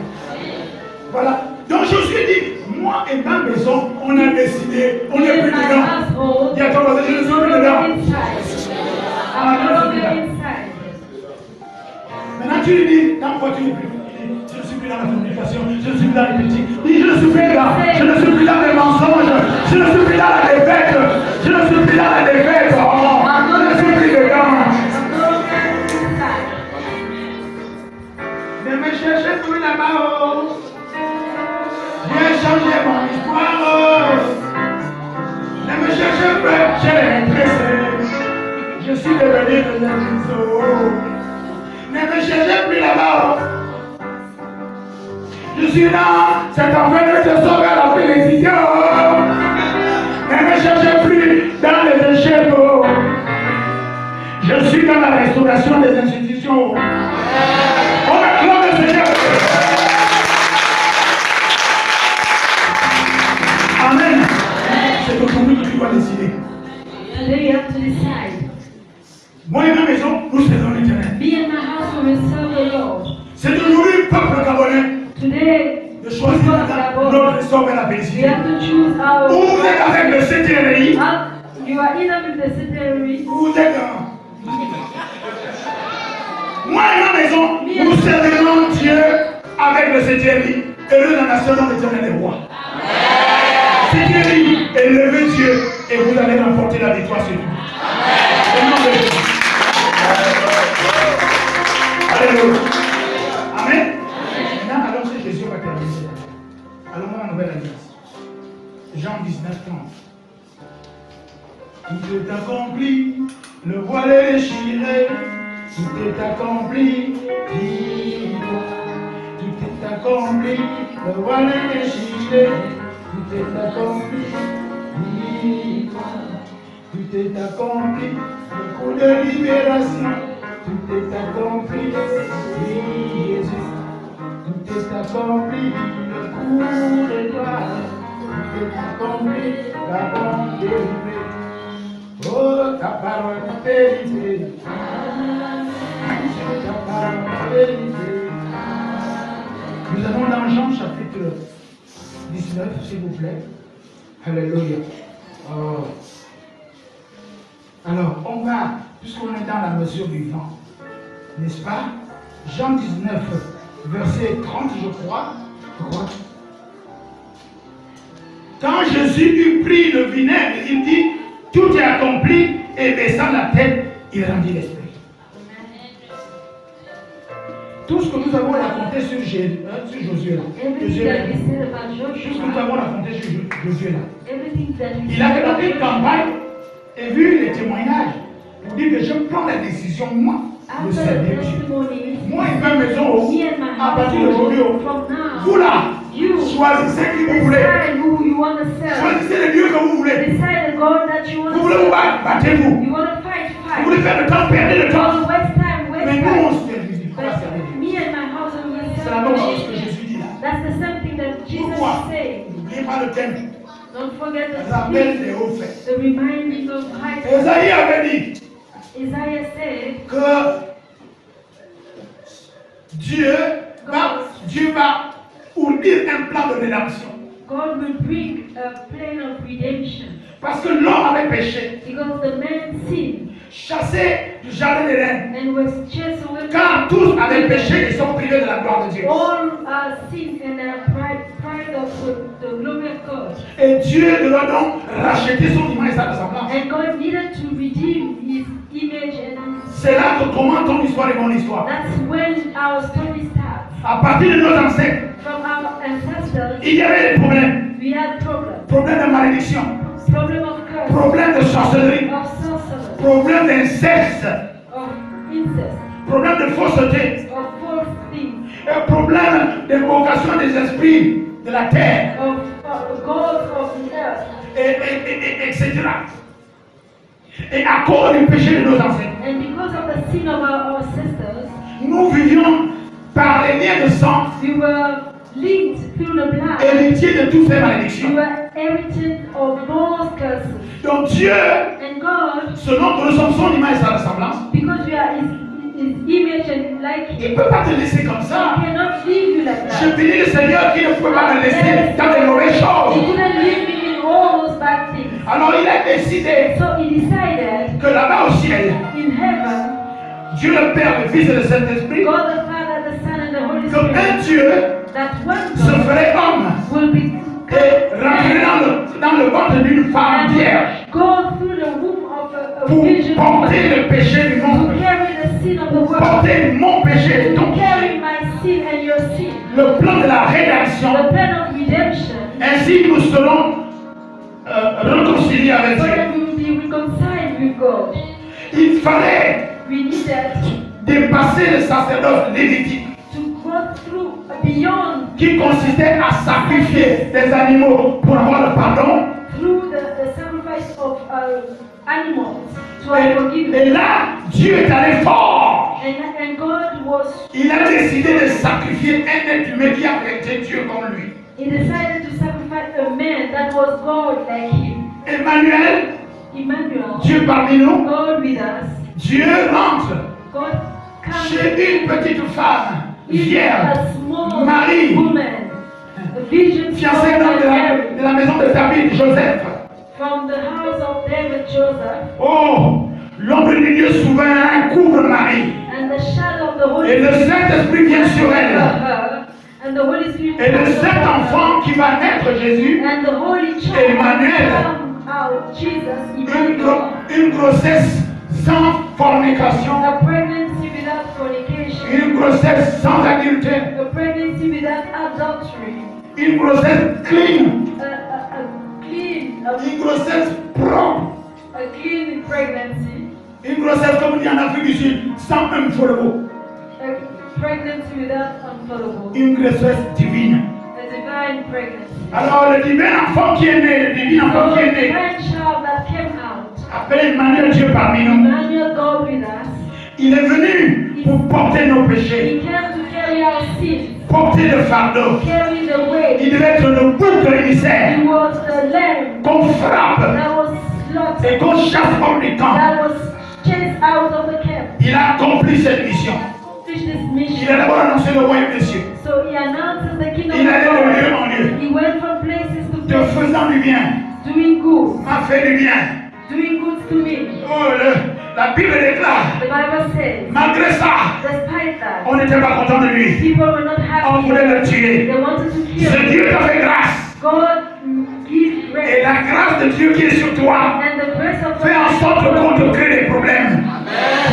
Voilà. Donc je suis dit, moi et ma maison, on a décidé, on n'est plus dedans. Il y a ton voisin, je ne suis plus dedans. Maintenant tu lui dis, dans quoi tu es plus? Je ne suis plus dans la communication, je ne suis plus dans les critiques. Dis, je ne suis plus là, je ne suis plus dans les mensonges, je ne suis plus dans la défaite, je ne suis plus dans la défaite. Oh, je ne suis plus dedans. Ne me cherchez plus là-bas. J'ai changé mon histoire. Ne me cherchez plus, je l'ai dressé. Je suis devenu de l'homme. Ne me cherchez plus là-bas. Je suis là, c'est en fait de te sauver la félicité. Ne me cherchez plus dans les échecs. Je suis dans la restauration des institutions. On acclame le Seigneur. Amen. C'est aujourd'hui que tu dois décider. Today you have to decide. Moi et ma maison, nous servons l'Éternel. Me and my house will serve the Lord. C'est aujourd'hui, peuple gabonais, Today, de choisir notre sort vers la we félicité. have to choose our. Ou vous êtes avec le CTRI, You are either with the CTRI. ou vous êtes moi et ma maison, nous servirons Dieu avec le CTRI. Heureux la nation dans l'Éternel des rois. CTRI, élevez Dieu et vous allez remporter la victoire sur nous. Au nom de Jésus. Alléluia. Amen. Maintenant, allons chez Jésus, on va terminer. Allons dans la nouvelle alliance. Jean 19, 30. Tout est accompli, le voile est déchiré. Tout est accompli, dis-moi. Tout est accompli, le voile est déchiré. Tout est accompli, dis-moi. Tout est accompli, le coup de libération. Tout est accompli, oui Jésus. Tout est accompli, le coup de gloire. Tout est accompli, la bonne délivrée. Oh, ta parole est libérée. Ta parole Nous avons dans Jean chapitre 19, s'il vous plaît. Alléluia. Oh. Alors, on va, puisqu'on est dans la mesure du vent, n'est-ce pas? Jean 19, verset 30, je crois. Quand Jésus eut pris le vinaigre, il dit, tout est accompli, et baissant la tête, il rendit l'esprit. Tout ce que nous avons raconté sur Josué là, tout ce que nous avons raconté sur Josué là, il avait fait une campagne et vu les témoignages pour dire que je prends la décision, moi, de servir Dieu. Moi et ma maison, à partir d'aujourd'hui, vous là, choisissez qui vous voulez. Choisissez le Dieu que vous voulez. Vous voulez vous battre, battez-vous. Vous voulez faire le temps, perdez le temps. Mais nous, on se fait visiter. C'est la même chose que Jésus dit là. That's the same thing that Jesus Pourquoi? said. N'oubliez pas le thème. Don't forget the Rappel speech, des hauts faits. the reminding of high. Esaïe avait dit Isaiah said, que Dieu va ouvrir un plan de rédemption. God will bring a plan of redemption. Parce que l'homme avait péché, Because the man sinned chassé du jardin d'Éden. and was chased away. Quand tous avaient péché, ils sont privés de la gloire de Dieu. All are sin and are pride of the glory of God. Et Dieu doit donc racheter son image et sa ressemblance. And God needed to redeem his image, and C'est là que commence ton histoire et mon histoire. that's when our story starts. À partir de nos ancêtres, From our ancestors, il y avait des problèmes. we had problems. Problèmes de malédiction, Problem of curse, problèmes de sorcellerie, of sorcery, problèmes d'inceste, of incest, problèmes de fausseté, of false things, et problèmes d'invocation des esprits de la terre, of gods of the earth. etc. Et à cause du péché de nos ancêtres, And because of the sin of our sisters, nous vivions par les liens de sang we were linked through the blood. héritiers de toutes ces We malédictions. were heritage of those curses. Donc Dieu, And God, selon que nous sommes son image et sa ressemblance, because we are his image and like il him, ne peut pas te laisser comme ça. he cannot leave you like Je that. bénis le Seigneur qui ne pouvait pas me laisser dans les mauvaises He choses. didn't leave me in all those bad things. Alors il a décidé So he decided que là-bas au ciel, in heaven, Dieu le Père, le Fils et le Saint-Esprit, God the Father, the Son, and the Holy comme un Spirit, Dieu that one se God ferait homme will be et rentrer dans le ventre d'une femme vierge and go through the womb of a pour virgin porter woman le péché du to monde, carry the sin of the world, porter mon péché, to ton carry péché, my sin and your sin, le plan de la the rédemption. plan of redemption, Ainsi nous serons réconciliés avec so Dieu. that we will be reconciled with God. Il fallait We needed dépasser le sacerdoce lévitique to go through beyond qui consistait à sacrifier des animaux pour avoir le pardon. through the sacrifice of animals to have forgiveness. Et là, Dieu est allé fort. And God was, Il a décidé de sacrifier un être humain qui a été Dieu comme lui. he decided to sacrifice a man that was God like him. Emmanuel, Emmanuel, Dieu parmi nous, God with us. Dieu rentre God comes chez une petite femme in vierge, a small Marie, woman, a virgin fiancée dans Mary, de la maison de David, Joseph. from the house of David Joseph, Oh, l'ombre du Dieu souverain couvre Marie. and the shadow of the Holy Et le Saint-Esprit vient sur elle. her, and the Holy Spirit Et le comes upon her. Saint-Enfant qui va naître, Jésus, And the Holy Child Emmanuel. come out, Jesus, Emmanuel, une grossesse sans fornication, a pregnancy without fornication, une grossesse sans adultère, a pregnancy without adultery, une grossesse clean, a clean, une grossesse propre, a clean pregnancy, une grossesse comme on dit en Afrique du Sud, sans un follow, a pregnancy without unfollowable, une grossesse divine. a divine pregnancy. Alors le divin enfant qui est né, le divin enfant So qui est the né, divine child that came out, appelé Emmanuel Dieu parmi nous, Emmanuel God with us, il est venu pour porter nos péchés, he came to carry our sins, porter le fardeau. carry the weight. Il devait être le bouc émissaire He was the lamb qu'on frappe that was slaughtered, et qu'on chasse hors du camp. that was chased out of the camp. Il a accompli cette mission. preach this Il mission. a d'abord annoncé le royaume des cieux. So he announces the kingdom Il allait de of lieu en God. lieu, He went from places to te places, faisant du bien, doing good, m'a fait du bien. doing good to me. Oh, la Bible déclare, The Bible says, malgré ça, despite that, on n'était pas content de lui. people were not On happy. voulait le tuer. They wanted to kill Ce him. Dieu t'a fait grâce. God gives Et grace. la grâce de Dieu qui est sur toi And the grace of fait en sorte qu'on te crée des problèmes.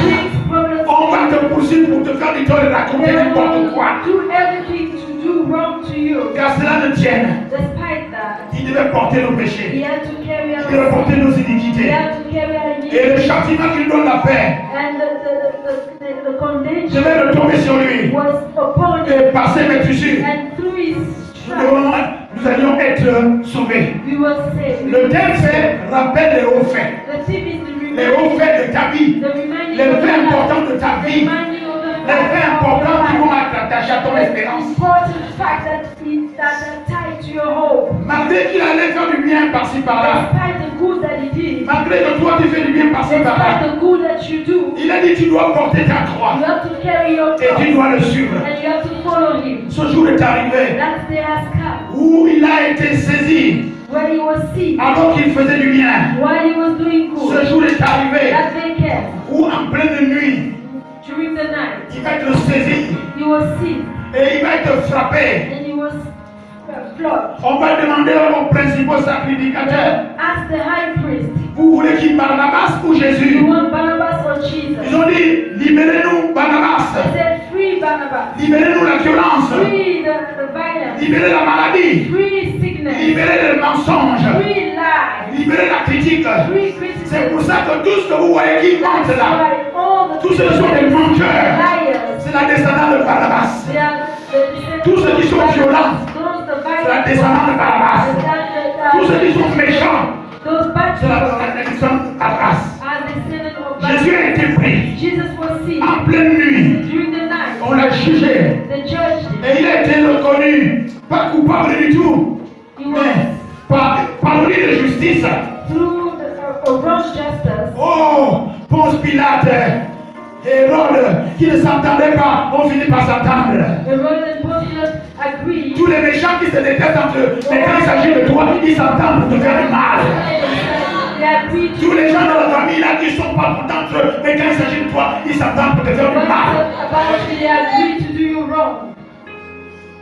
brings problems. On va te pousser pour te faire du tort et raconter They n'importe will quoi. do everything to do wrong to you. Car cela ne tienne. Despite that, Il devait porter nos he péchés. had to carry Il devait out porter nos he iniquités. had to carry out Et le iniquity. châtiment qui nous donne la paix, And the je condemnation vais le tomber sur lui. was upon him. Et par ses métissures, And through his stripes, nous allions être sauvés. we were saved. Le thème c'est rappelle les hauts faits. The tip is the Les hauts faits de ta vie. the reminding Les of the faits past, importants de ta vie. reminding of the Les faits fact of importants qui your vont life. t'attacher à ton The espérance. important fact that are tied to your hope. Malgré qu'il allait faire du bien par-ci par-là. Despite the good that he did, Malgré que toi tu fais du bien par-ci despite par-là. the good that you do, Il a dit tu dois porter ta you croix. have to carry your Et tu cross dois le suivre. and you have to follow him. Ce jour est arrivé That day has come où il a été saisi where he was sick alors qu'il faisait du bien. while he was doing Ce good. jour est arrivé That day came où en pleine nuit, during the night. il va être saisi He was sick et il va être frappé. and he was flogged. On va demander aux principaux sacrificateurs, Ask the high priest, vous voulez qu'il Barnabas ou you Jésus? want Barnabas or Jesus? Ils ont dit, libérez-nous Barnabas, They said, free Barnabas, libérez-nous la violence, free the violence, libérez la maladie, free sickness, libérez le mensonge, free lies, libérez la critique. free C'est pour criticism. ça que tout ce que vous voyez qui mentent That's là, why all the tous ceux qui sont des menteurs, liars, c'est la descendance de Barnabas. they are the Tous ceux qui sont violents, those the c'est la violent descendance de Barnabas. Tous ceux qui sont méchants, those bad c'est la people descendance de Barnabas. are descendants of Jésus a été pris Jesus was sick en pleine nuit. during the night. On l'a jugé The judge et il a été reconnu pas coupable du tout, he mais was par lui de justice. through the wrong justice. Oh, Ponce Pilate, Hérode, qui ne s'entendaient pas, ont fini par s'entendre. The Roman Pilate agreed. Tous les méchants qui se détestent entre eux, mais quand il s'agit de toi, ils s'entendent pour te faire du mal. They agreed Tous les gens dans la famille là qui ne sont pas contents entre eux, mais quand il s'agit de toi, ils s'entendent pour te faire du mal. about it, they agreed to do you wrong.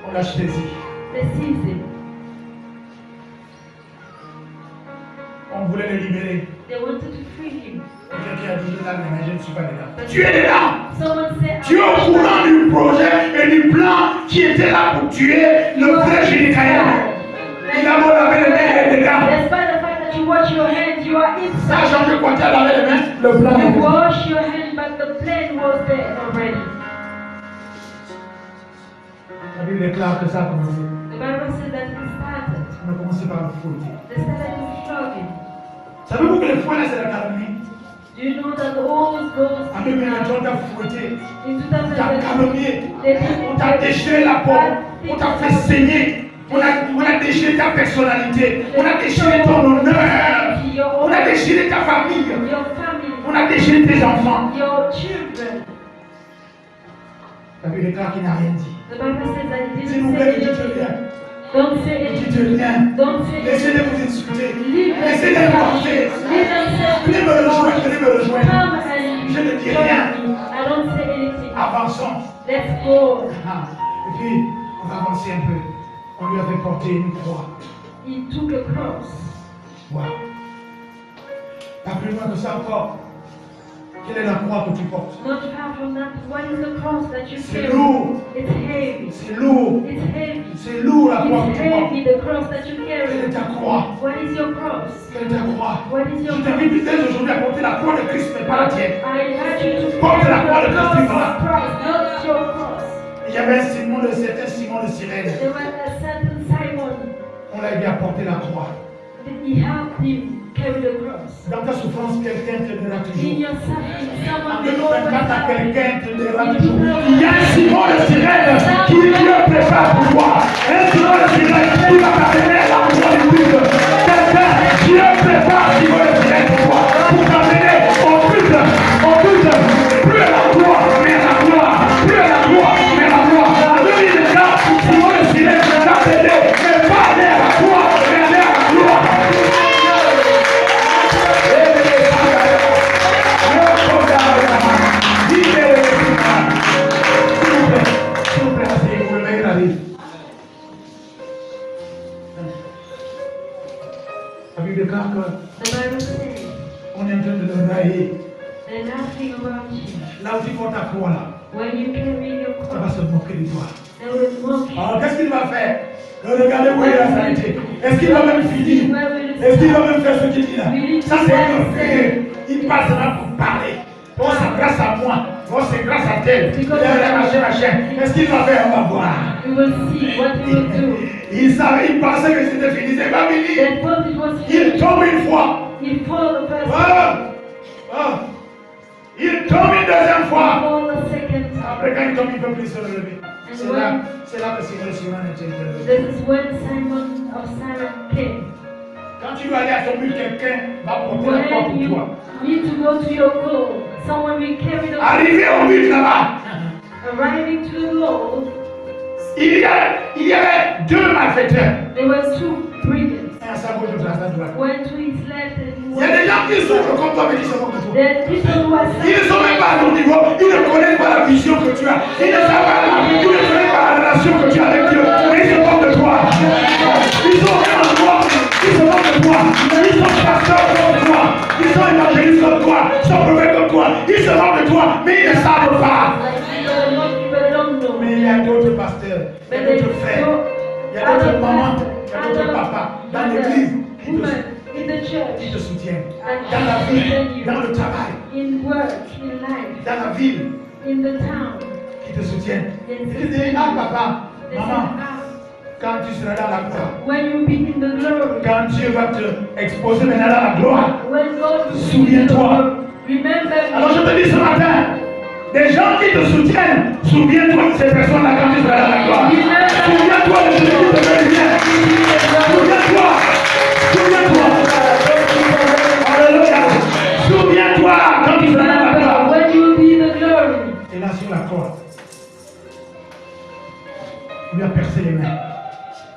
On l'a saisi. They seized him. On voulait le libérer. They wanted to free him. Et quelqu'un a dit, là, mais je ne suis pas dedans. Tu es dedans. Someone said, Tu es au courant du projet et du plan qui était là pour tuer le frère Jérémie. Il a beau laver les mains, il est dedans. despite the fact that you wash your hands, you are Ça a inside. changé quand tu as lavé les mains, le plan est You dedans. wash your hands, but the plan was there already. La Bible déclare que ça a commencé. The Bible says that he started. On a commencé par le fouetter. They started to flog him. Savez-vous que le fouet là, c'est la calomnie? Do you know that all those En 2023, on t'a fouetté, in on t'a 2020 calomnié, they did on t'a déchiré la peau, on t'a fait saigner, on a déchiré ta personnalité, on a déchiré ton honneur, on a déchiré ta famille, your family, on a déchiré tes enfants. your children. La Bible déclare qu'il n'a rien dit. The Bible says that he S'il vous didn't plaît, say ne dites anything. rien. Don't say Ne anything. dites rien. Don't say Laissez-les anything. vous insulter. Leave them. Laissez-les inventer. Leave them say, Venez me rejoindre, venez me rejoindre. come and Je ne dis join rien. me. I don't say anything. Avançons. Let's go. Ah, et puis, on va avancer un peu. On lui avait porté une croix. He took a cross. Wow. Pas plus loin que ça encore. Quelle est la croix que tu portes? Not far from that, what is the cross that you C'est carry? lourd. It's heavy. C'est lourd. It's heavy. C'est lourd la croix que It's tu portes. heavy, the cross that you Quelle est carry. ta croix? What is your cross? Quelle est ta croix? What is your Je cross? t'invite dès aujourd'hui à porter la croix de Christ, mais pas la tienne. I invite you to Porte la croix de the Christ, cross voilà. of Christ, not your cross. Il y avait un Simon, le certain Simon de Cyrène. There was a certain Simon, On l'a aidé à porter la croix. he helped him carry the cross. Dans ta souffrance, quelqu'un te donnera In toujours. your suffering, En someone will 2024, always quelqu'un te donnera toujours. Il y a un Simon de Cyrène qui Dieu prépare pour toi. Un Simon de Cyrène qui va t'amener à l'endroit du culte. Quelqu'un, Dieu prépare Simon de Cyrène pour toi. Pour t'amener au culte. Plus à la gloire, mais à la gloire. Plus à la déclare que The Bible says on est en train de le railler. they're laughing about you. Là où tu portes ta croix là, When you carry your ça va cross, se moquer de toi. they will mock you. Alors qu'est-ce qu'il va faire? Regardez où il a s'arrêté. Est-ce qu'il va même finir? Where will it Est-ce qu'il va stop? même faire ce qu'il dit là? Ça c'est un orgueilleux. Il passera pour parler. Oh, c'est grâce à moi. Oh, c'est grâce à tel. Machin. Est-ce qu'il va faire? On va voir. We will see what he will do. Il pensait que c'était fini. C'est pas fini. They thought it was Il finished. tombe une fois. He fell the first time. Il tombe une deuxième He fois. fell the second time. Après, quand il tombe, il ne peut plus se relever. C'est là que Simon était relevé. This is when Simon of Cyrene came. Quand tu vas aller à ton but, quelqu'un va porter la croix When pour you toi. need to go to your goal, someone will carry the Arrivé au but là-bas, Arriving to the goal, il y avait deux malfaiteurs. there were two brigands. Un à sa gauche, l'autre à sa droite. One to his left and Il y a des gens qui souffrent comme toi, mais qui se moquent de toi. There are people who are Ils ne sont même pas à ton niveau, ils ne connaissent pas la vision que tu as. Ils ne savent pas ils ne connaissent pas la relation que tu as avec Dieu. Mais ils se moquent de toi. Ils sont vraiment toi. Ils se moquent de toi. Ils sont pasteurs comme toi. Ils sont évangélistes comme toi. Ils sont prophètes comme toi. Ils se moquent de toi, mais ils ne savent pas. people don't know. Mais il y a d'autres pasteurs, il y a d'autres frères, il y a d'autres mamans, il y a d'autres papas dans l'église women in the qui church, te soutiennent. and Dans la vie, in dans le travail, in work, in life, dans la ville, in the town. qui te soutiennent. Et tu dis, ah papa, They say, maman, ah, quand tu seras dans la gloire, when you be in the glory, quand Dieu va te exposer maintenant dans la gloire, when God will be in the souviens-toi. glory, remember Alors je me. te dis ce matin, des gens qui te soutiennent, souviens-toi de ces personnes-là quand tu seras dans la gloire. Souviens-toi de ceux qui te veulent bien. Souviens-toi. Souviens-toi. Alléluia. Souviens-toi quand tu seras dans la gloire. When you will be in the glory, Et là sur la croix, il lui a percé les mains.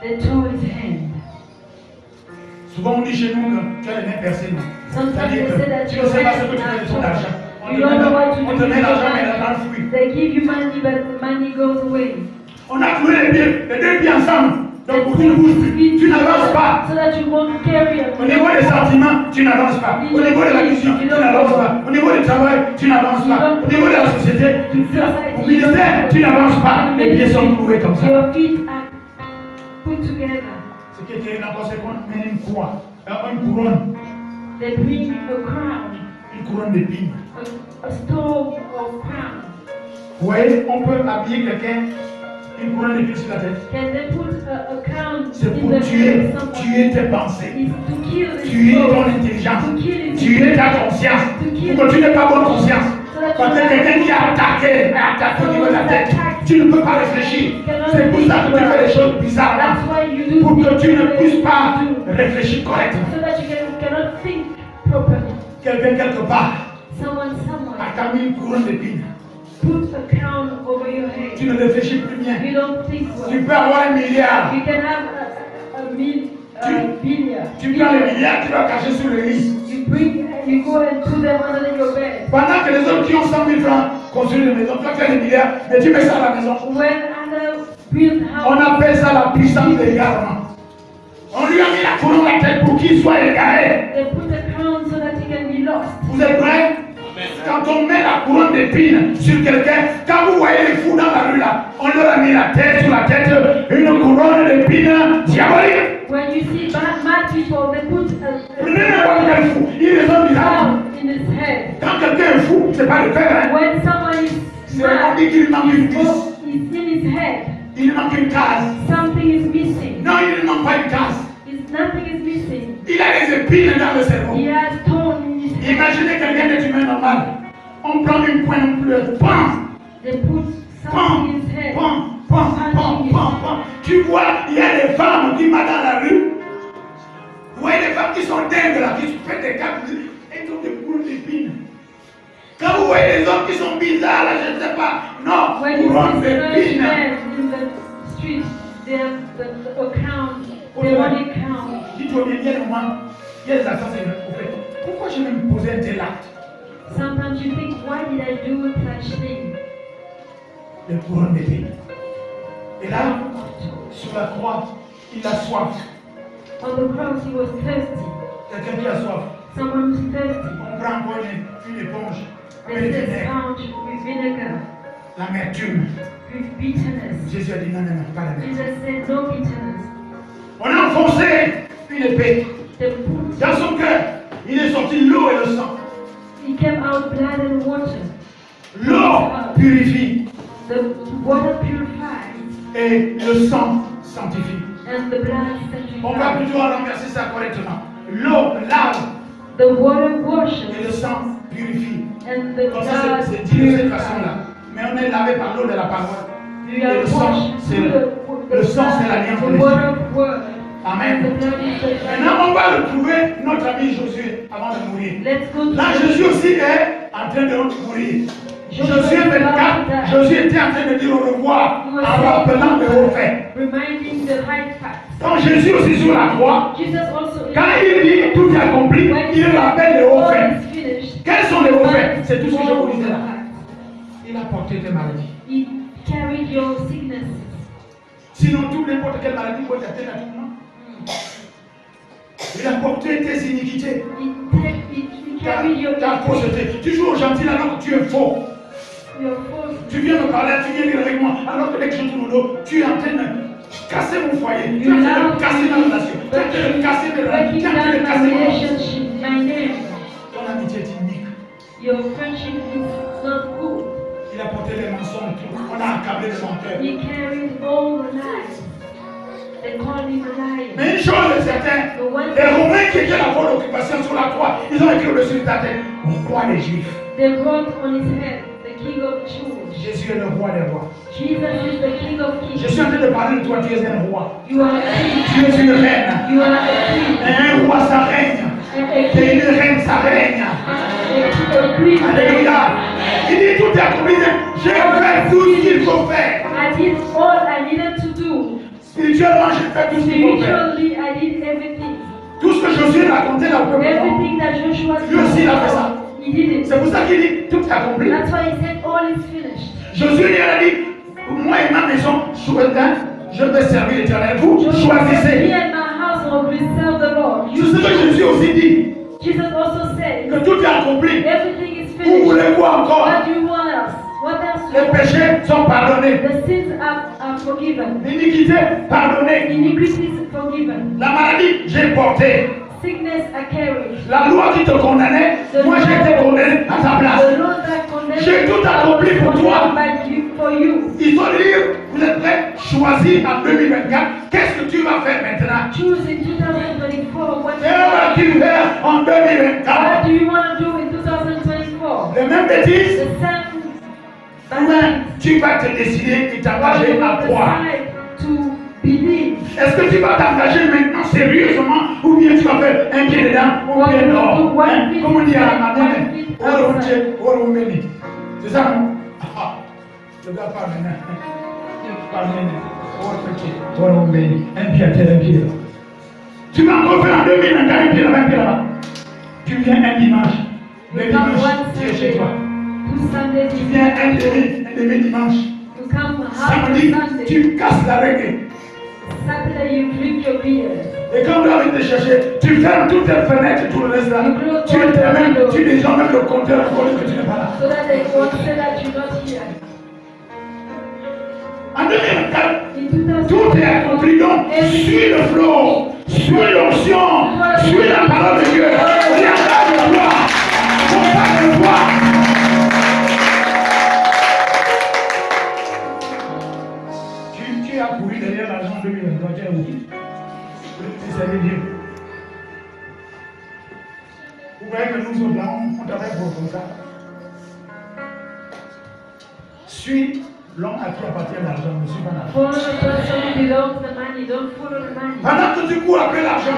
they tore his hand. Souvent on dit chez nous que tu as les mains percées, non? Sometimes C'est-à-dire they say that que tu your ne sais pas ce hands que tu fais de ton are argent. torn. You don't know what to On do te with met your l'argent mais money. dans le fruit. They give you money, but the money goes away. On a cloué les deux pieds ensemble. Donc pour que tu ne bouges plus, tu n'avances pas. So that you won't carry Au niveau des sentiments, tu n'avances pas. Au niveau de la vision, tu n'avances pas. Au niveau du travail, tu n'avances pas. Au niveau de la société, au ministère, tu n'avances pas. Les pieds sont cloués comme ça. Your feet are put together. Ce qui est terrible encore, c'est qu'on met une croix, une couronne, They bring a crown, une couronne d'épines. a stone of crown. Vous voyez, on peut habiller quelqu'un, une couronne d'épines sur la tête. Can they put a crown C'est in pour the tuer face of tes someone? pensées, It's to kill the tuer ton soul, intelligence, to kill his tuer ta conscience. Pour que tu n'aies pas bonne conscience. Parce que quelqu'un qui a attaqué au niveau de la tête, tu ne peux pas réfléchir. C'est pour ça que tu fais les choses bizarrement. That's why you do Pour que things tu ne the way puisses you pas do. réfléchir correctement. So that you cannot think properly. Quelqu'un quelque part Someone somewhere a mis une couronne d'épines. put a crown over your Tu head. ne réfléchis plus bien. You don't think Tu well. peux avoir un milliard. You can have a billion. Tu prends les milliards, tu vas cacher sous le lit. You go and put them under your bed. Pendant que les autres qui ont 100 000 francs construisent des maisons, toi tu as des milliards, mais tu mets ça à la maison. When others build On houses, appelle ça la puissance de l'égarement. On lui a mis la couronne à la tête pour qu'il soit égaré. they put a crown so that he can be lost. Vous êtes prêts? Quand on met la couronne d'épines sur quelqu'un, quand vous voyez les fous dans la rue là, on leur a mis la tête sur la tête, une couronne d'épines diabolique. When you see mad people, they put Prenez n'importe quel fou, il est un bizarre. crown in his head. Quand quelqu'un est fou, c'est pas le faire. Hein? When someone is C'est on mad, dit qu'il lui manque une vis, it's in his head. il lui manque une case. Something is missing. Non, il ne manque pas une case. Nothing is missing. Il a des épines dans le cerveau. He has stone in his head. Imaginez quelqu'un d'être humain normal. On prend une pointe, on pleure. Pam, They put something in his head. pam, pam, pam, pam, pam. Tu vois, il y a des femmes qui marchent dans la rue. Vous voyez des femmes qui sont dingues là, qui se font des capes et qui ont des couronnes d'épines. Quand vous voyez les hommes qui sont bizarres là, je ne sais pas. Non, When you couronne see strange d'épines. men in the street, they have a crown. They want a crown. Dites-moi bien, il y a des moments, il y a des actions, c'est au fait. Pourquoi je vais me poser un tel acte? Sometimes you think, why did I do such thing? Les couronnes d'épines. Et là, sur la croix, il a soif. On the cross, he was thirsty. Quelqu'un qui a soif. Someone who's thirsty. On prend encore une éponge. There's Avec du a vinaigre. sponge with vinegar, L'amertume. with bitterness. Jésus a dit non, non, non, pas l'amertume. Jesus said no bitterness. On a enfoncé une épée They put, dans son cœur. Il est sorti l'eau et le sang. he came out blood and water. L'eau purifie The water purifies et le sang sanctifie. and the blood On va sanctifies. plutôt renverser ça correctement. L'eau lave The water et washes le sang purifie. and the Comme ça, blood c'est dit de cette purifies. façon-là. Mais on est lavé par l'eau de la parole. You Et are le sang, washed c'est through le sang, c'est l'alliance de the l'Esprit. word of word. Amen. And the blood is the Maintenant, on va retrouver notre ami Josué avant de mourir. Let's go to Là, Jésus aussi est en train de mourir. Josué 24, Josué était en train de dire au revoir en rappelant le haut fait. reminding the high facts. Quand Jésus aussi sur la croix, Jesus also quand il dit tout est accompli, il rappelle les hauts all faits. is finished. Quels sont les hauts faits? C'est tout ce que je vous All disais là. facts. Il a porté tes maladies. He carried your sicknesses. Sinon, toute n'importe quelle maladie peut être atteinte à tout le monde. Il a porté tes iniquités, He carried your ta fausseté. Tu joues au gentil alors que tu es faux. your faults. Tu viens me parler, tu viens lire avec moi, alors que dès que je tourne le dos, tu es en train de casser mon foyer, tu es en train de casser ma relation, tu es en train de casser mes relations, tu Breaking es en train de down casser my mon relationship, my name. Ton amitié est unique. Your friendship is not good. Il a porté les mensonges, tout. On a accablé les menteurs. He carried all the lies. They called him a liar. Mais une chose est certaine, les Romains qui étaient la bonne occupation sur la croix, ils ont écrit au-dessus de ta tête, roi des Juifs. They wrote on his head, the King of Jews. Jésus est le roi des rois. Jesus is the King of Je Kings. suis en train de parler de toi, tu es un roi. You are a king. Tu es une reine. You are a king. Et un roi, ça règne. A Et king. une reine, ça règne. A queen. Alléluia. Il dit tout est accompli. J'ai fait tout ce qu'il faut faire. I did all I needed to do. Spirituellement, j'ai fait tout ce qu'il faut faire. Spiritually, I did everything. Tout ce que Josué racontait dans le peuple, Everything that Joshua lui aussi il a fait ça. he did it. C'est pour ça qu'il dit tout est accompli. That's why he said all is finished. Josué lui a dit, moi et ma maison, je vais servir l'Éternel. Vous Joshua said, me choisissez. and my household will serve the Lord. C'est ce que Jésus aussi dit, Jesus also said, que tout est accompli. everything is Où finished. voulez-vous encore? What do you want else? What else? do Les you want? péchés sont pardonnés. The sins are forgiven. L'iniquité pardonnée. Iniquities forgiven. La maladie, j'ai porté. Sickness are carried. La loi qui te condamnait, moi j'ai été condamné à ta place. The law that condemns J'ai tout accompli pour toi. for you. Ils sont dire, vous êtes prêts, choisis en 2024. Qu'est-ce que tu vas faire maintenant? Choose in 2024 what Que vas-tu faire en 2024? what do you want to do in 2024? Les mêmes bêtises, The same ou bien tu vas te décider et t'engager à croire. decide to believe. Est-ce que tu vas t'engager maintenant sérieusement ou bien tu vas faire un pied dedans ou un pied dehors? Hein? Comme on dit à la matinée, c'est ça, non? Ah, je ne dois pas maintenant. Pas maintenant. Un pied à terre, un pied là. Tu vas encore faire en 2024 un pied là-bas, un pied là-bas. Tu viens un dimanche. Le You come dimanche, one tu es chez Sunday, toi. 2 Sundays, Tu viens un demi dimanche. you come half Samedi, Sunday. tu casses la règle. Saturday you drink your beer. Et quand on arrive te chercher, tu fermes toutes tes fenêtres, tout le reste là. Tu es même, tu descends même le compteur pour que tu n'es pas là. So that they won't say that you're not here. En 2024, In tout est accompli. Donc, suis le flot, suis l'onction, suis la parole de Dieu. Regarde de toi, compare de toi. Tu as couru derrière l'argent en 2023, tu es où? Tu savais Dieu. Vous voyez que nous autres là, on travaille pour comme ça. Suis l'homme à qui appartient l'argent, ne suis pas l'argent. Follow the person who belongs to the money. Don't follow the money. Pendant que tu cours après l'argent, je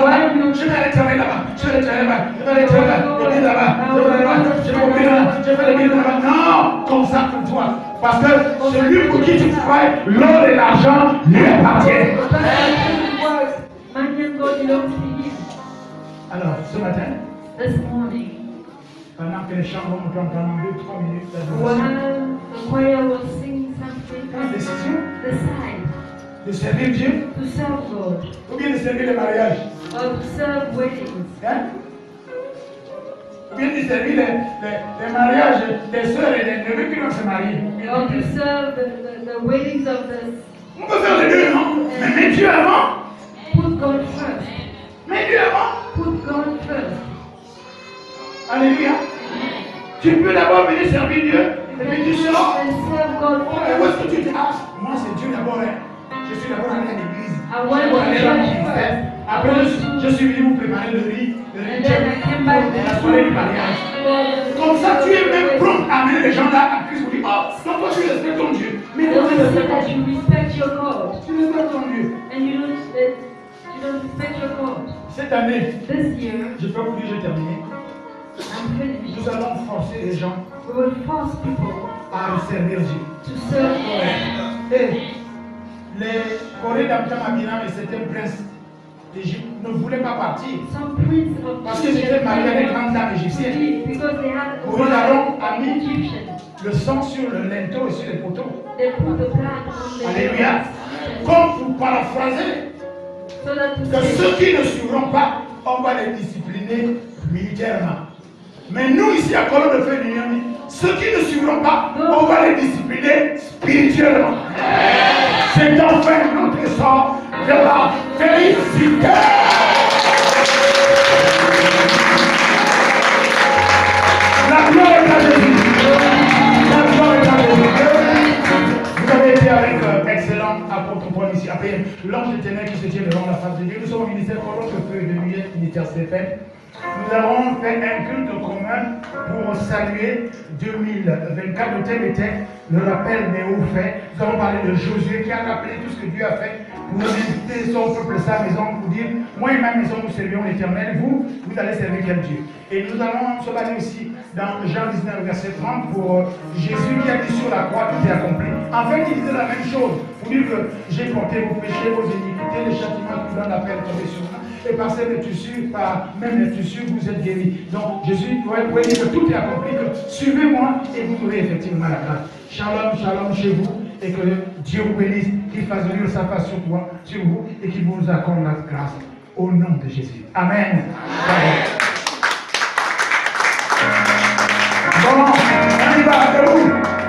vais aller travailler là-bas, je vais aller travailler là-bas, je vais aller travailler là-bas, je vais aller là-bas, je vais aller là-bas, je vais aller là-bas, je vais aller là-bas. Non, consacre-toi. Parce que celui pour qui tu travailles, l'or et l'argent lui appartiennent. The person who works, money and God belongs to him. Alors, ce matin, This morning, pendant que les chants vont entendre pendant 2-3 minutes, while the choir was singing something, la décision decide de servir Dieu to serve God ou bien de servir le mariage. or to serve weddings. Hein? Ou bien tu servis les mariages des sœurs et des neveux qui doivent se marier. Or to serve the weddings of the. On peut faire les deux, non? Mais Dieu avant. Put God first. Mais Dieu avant. Put God first. Alléluia. Tu peux d'abord venir servir Dieu et puis tu sors. And serve God Oh, et où first. est-ce que tu dis, ah, moi c'est Dieu d'abord, hein. Je suis d'abord allé à l'église. I went D'abord to allé à church ministère. first. Après, je suis venu vous préparer le riz And then I came back de la soirée du mariage. Comme ça, tu es même prompt à amener les gens là à Christ pour dire, oh, donc toi tu respectes ton Dieu. Mais And toi tu we see respectes ton that Dieu. you respect your God. Tu respectes ton Dieu. And you don't respect your God. Cette année, This year, je peux vous dire, j'ai terminé. I'm finished. Nous allons forcer les gens We will force people à servir Dieu. to serve God. Et les Corées d'Amtamabina et certains princes d'Égypte ne voulaient pas partir Some prince of parce qu'ils étaient mariés à des grandes dames égyptiennes. because they had Oui, Aaron a mis Egyptian. le sang sur le linteau et sur les poteaux. They put the blood on the Alléluia. Comme pour paraphraser, so that to que say, ceux qui ne suivront pas, on va les discipliner militairement. Mais nous, ici à Colombe de Feu d'Union, ceux qui ne suivront pas, on va les discipliner spirituellement. C'est enfin notre sort de la félicité. La gloire est à Jésus. La gloire est à Jésus. Vous avez été avec excellent apôtre Paul ici. Après l'ange éternel qui se tient devant la face de Dieu. Nous sommes au ministère Colombe de Feu de Nuit, ministère Stéphane. Nous avons fait un culte commun pour saluer 2024. Le thème était le rappel des hauts faits. Nous avons parlé de Josué qui a rappelé tout ce que Dieu a fait pour inviter son peuple à sa maison pour dire, moi et ma maison nous servirons l'Éternel, vous allez servir quel Dieu. Et nous allons se baser aussi dans Jean 19, verset 30 pour Jésus qui a dit sur la croix tout est accompli. En fait, il disait la même chose pour dire que j'ai porté vos péchés, vos iniquités, les châtiments qui donnent la peine tombés sur nous. Et par cette tissue, par même les tissus, vous êtes guéris. Donc Jésus doit dire que tout est accompli, que suivez-moi et vous aurez effectivement la grâce. Shalom, shalom chez vous, et que Dieu vous bénisse, qu'il fasse venir sa face sur vous, et qu'il vous accorde la grâce. Au nom de Jésus. Amen. Amen. Bon, on y va, debout.